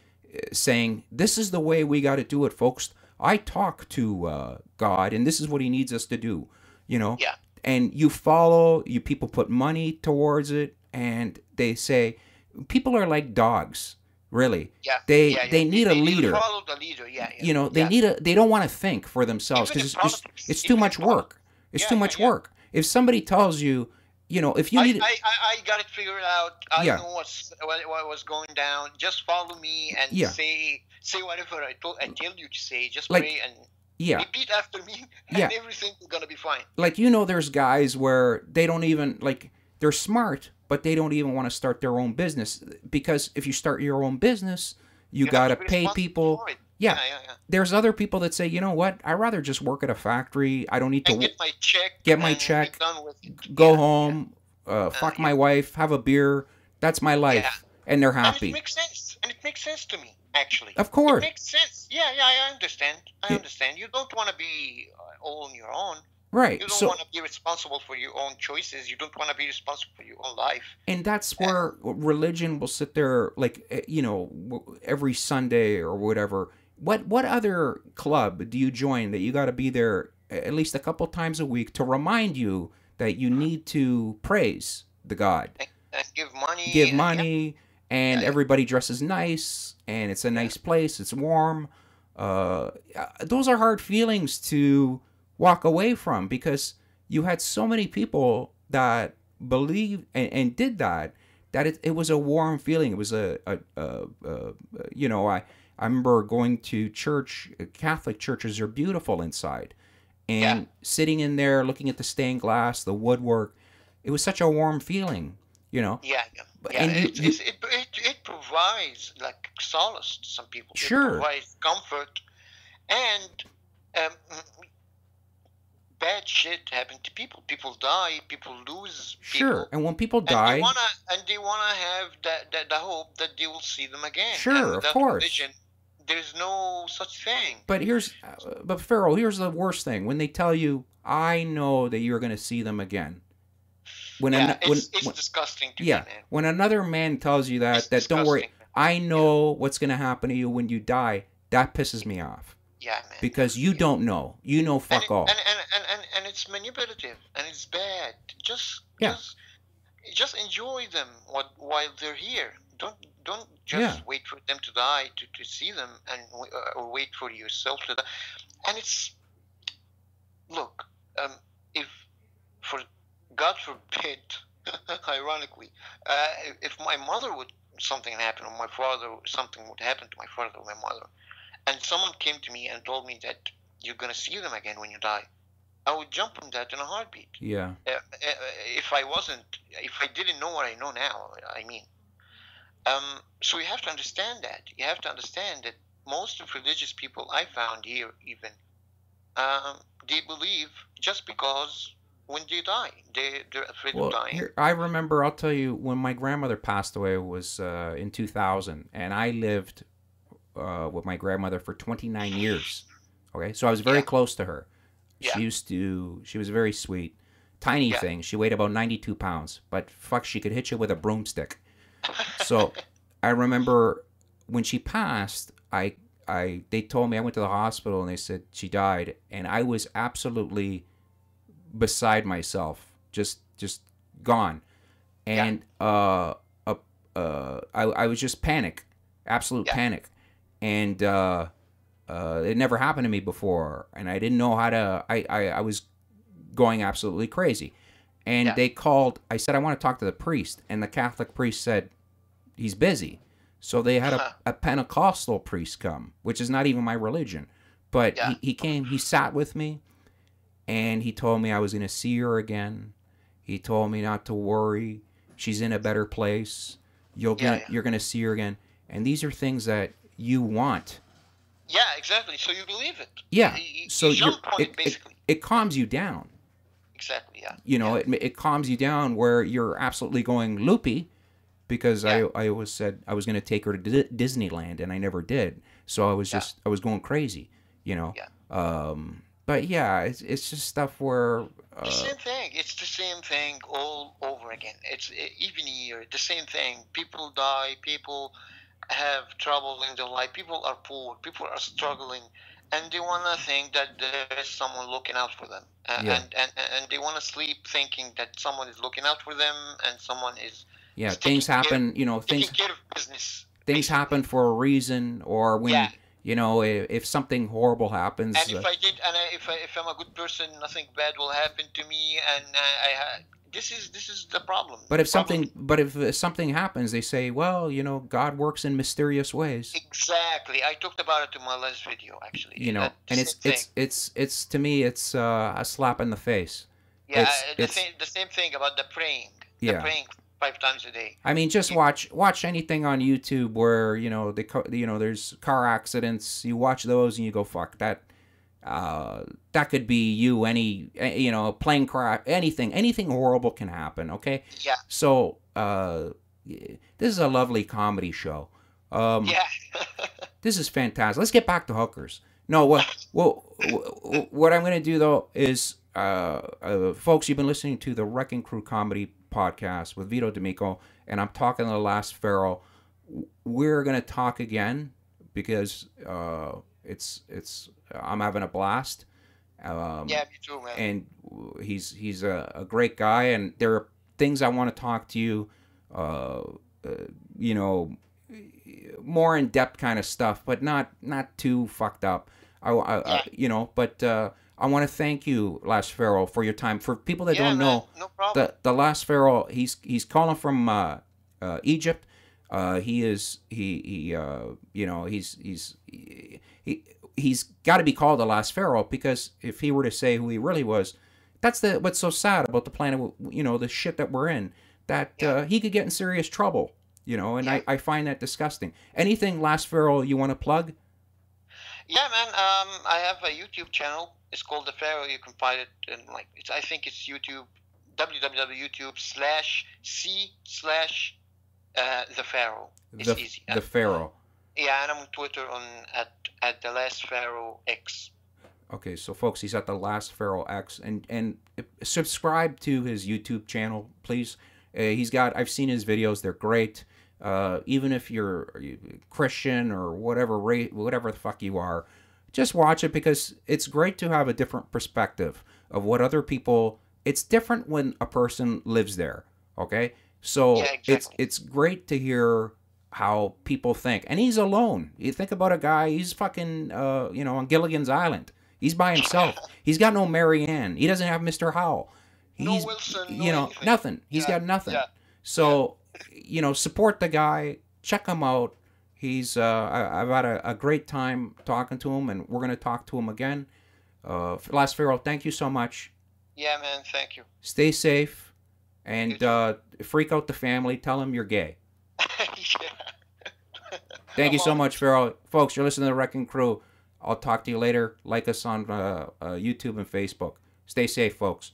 saying, "This is the way we got to do it, folks. I talk to God, and this is what He needs us to do." You know. Yeah. And you follow. You people put money towards it, and they say, people are like dogs. Really. Yeah. They need a leader. You follow the leader. Yeah. You know, they don't want to think for themselves, because it's too much work. It's too much work. If somebody tells you, if you need, I got it figured out. I Yeah. know what was going down. Just follow me and Yeah. say whatever I tell you to say. Just Like, pray and yeah, repeat after me, and Yeah. everything's gonna be fine. like, there's guys where they don't even, like, they're smart, but they don't even want to start their own business, because if you start your own business, you have gotta to be pay responsible people. for it. Yeah. Yeah. There's other people that say, you know what, I'd rather just work at a factory. I don't need to And get my check. Get my and check, Be done with it. go Yeah. home, fuck my wife, have a beer. That's my life, Yeah. and they're And happy. it makes sense. And it makes sense to me, actually. Of course. It makes sense. Yeah, I understand. I Yeah. understand. You don't want to be all on your own. Right. You don't So, want to be responsible for your own choices. You don't want to be responsible for your own life. and that's where religion will sit there, like, every Sunday or whatever. What other club do you join that you got to be there at least a couple times a week to remind you that you need to praise the God, And give money. give and- money, and Yeah. everybody dresses nice, and it's a nice place, it's warm. Those are hard feelings to walk away from, because you had so many people that believed and did that it was a warm feeling. It was I remember going to church. Catholic churches are beautiful inside, and Yeah. sitting in there looking at the stained glass, the woodwork. It was such a warm feeling. Yeah. And It provides like solace to some people. Sure. It provides comfort, and um, bad shit happen to people. People die. People lose. Sure. People, And when people and die, they wanna have the hope that they will see them again. Sure, and of without course. religion, there's no such thing. but Pharaoh, here's the worst thing: when they tell you, "I know that you're going to see them again." When Yeah, when, it's when disgusting to yeah, me, man. when another man tells you It's that don't worry, disgusting. I know what's going to happen to you when you die. That pisses me off, Yeah, man. because you don't know. You know fuck all. And it's manipulative and it's bad. Just Yeah. just enjoy them while they're here. Don't just Yeah. wait for them to die to see them, or wait for yourself to die. And it's look, if for God forbid, ironically, if my mother would something happen, or my father something would happen to my father or my mother, and someone came to me and told me that you're gonna see them again when you die, I would jump on that in a heartbeat. Yeah. If I didn't know what I know now, I mean. So you have to understand that. You have to understand that most of religious people I found here, even, they believe just because when they die, they're afraid Well, of dying. I remember. I'll tell you, when my grandmother passed away was in 2000, and I lived with my grandmother for 29 years. Okay, so I was very Yeah. close to her. Yeah. She was very sweet, tiny Yeah. thing. She weighed about 92 pounds, but fuck, she could hit you with a broomstick. So I remember when she passed, they told me, I went to the hospital and they said she died, and I was absolutely beside myself, just gone, and I was just absolute panic, and it never happened to me before, and I didn't know how to. I was going absolutely crazy. And Yeah. they called. I said I want to talk to the priest, and the Catholic priest said he's busy. So they had a Pentecostal priest come, which is not even my religion. But Yeah. he came, he sat with me, and he told me I was going to see her again. He told me not to worry. She's in a better place. Yeah. Yeah. You're gonna see her again. And these are things that you want. Yeah. Exactly. So you believe it. Yeah. You So jump on it basically. it calms you down. Exactly. Yeah. You know, Yeah. it calms you down where you're absolutely going loopy, because Yeah. I always said I was going to take her to Disneyland, and I never did. So I was just I was going crazy, you know. Yeah. But yeah, it's just stuff where The same thing. It's the same thing all over again. It's even here the same thing. People die. People have trouble in their life. People are poor. People are struggling, and they wanna think that there is someone looking out for them. Yeah. And they wanna sleep thinking that someone is looking out for them and someone is yeah, taking things happen, you know, taking things care of business. things Basically. happen for a reason, or when Yeah. you know, if something horrible happens, And if I did, and if I'm a good person, nothing bad will happen to me. And this is the problem. but if The problem- something happens, they say, well, you know, God works in mysterious ways. Exactly. I talked about it in my last video, actually. You know, The and same thing. it's to me, it's a slap in the face. Yeah, it's the same thing about the praying. Yeah. The praying 5 times a day. I mean, just watch anything on YouTube where, you know, there's car accidents. You watch those and you go, fuck that. That could be you. You know, plane crash, anything horrible can happen. Okay. Yeah. So this is a lovely comedy show. Yeah. This is fantastic. Let's get back to hookers. No, what I'm going to do though is, folks, you've been listening to the Wrecking Crew Comedy Podcast with Vito D'Amico, and I'm talking to the Last Pharaoh. We're going to talk again because it's I'm having a blast. Yeah, me too, man. And he's a great guy, and there are things I want to talk to you, you know, more in depth kind of stuff, but not too fucked up. You know, but I want to thank you, Last Pharaoh, for your time. For people that don't know, no problem. the Last Pharaoh, he's calling from Egypt. You know, he's got to be called the Last Pharaoh, because if he were to say who he really was, that's what's so sad about the planet. You know, the shit that we're in. That he could get in serious trouble. You know, and I find that disgusting. Anything, Last Pharaoh, you want to plug? Yeah, man. I have a YouTube channel. It's called The Pharaoh. You can find it in I think it's YouTube, www.youtube.com/c/The Pharaoh. It's easy. The Pharaoh. Yeah, and I'm on Twitter at the Last Pharaoh X. Okay, so folks, he's at the Last Pharaoh X, and subscribe to his YouTube channel, please. I've seen his videos; they're great. Even if you're Christian or whatever the fuck you are, just watch it, because it's great to have a different perspective of what other people. It's different when a person lives there. Okay, so Yeah, exactly. it's great to hear how people think, and he's alone. You think about a guy; he's fucking you know, on Gilligan's Island. He's by himself. He's got no Mary Ann. He doesn't have Mr. Howell. No Wilson, no you know, anything. nothing. He's got nothing. Yeah. So, you know, support the guy. Check him out. He's I've had a great time talking to him, and we're gonna talk to him again. Last Pharaoh, thank you so much. Yeah, man. Thank you. Stay safe, and freak out the family. Tell them you're gay. Thank you so much, Pharaoh. Folks, you're listening to the Wrecking Crew. I'll talk to you later. Like us on YouTube and Facebook. Stay safe, folks.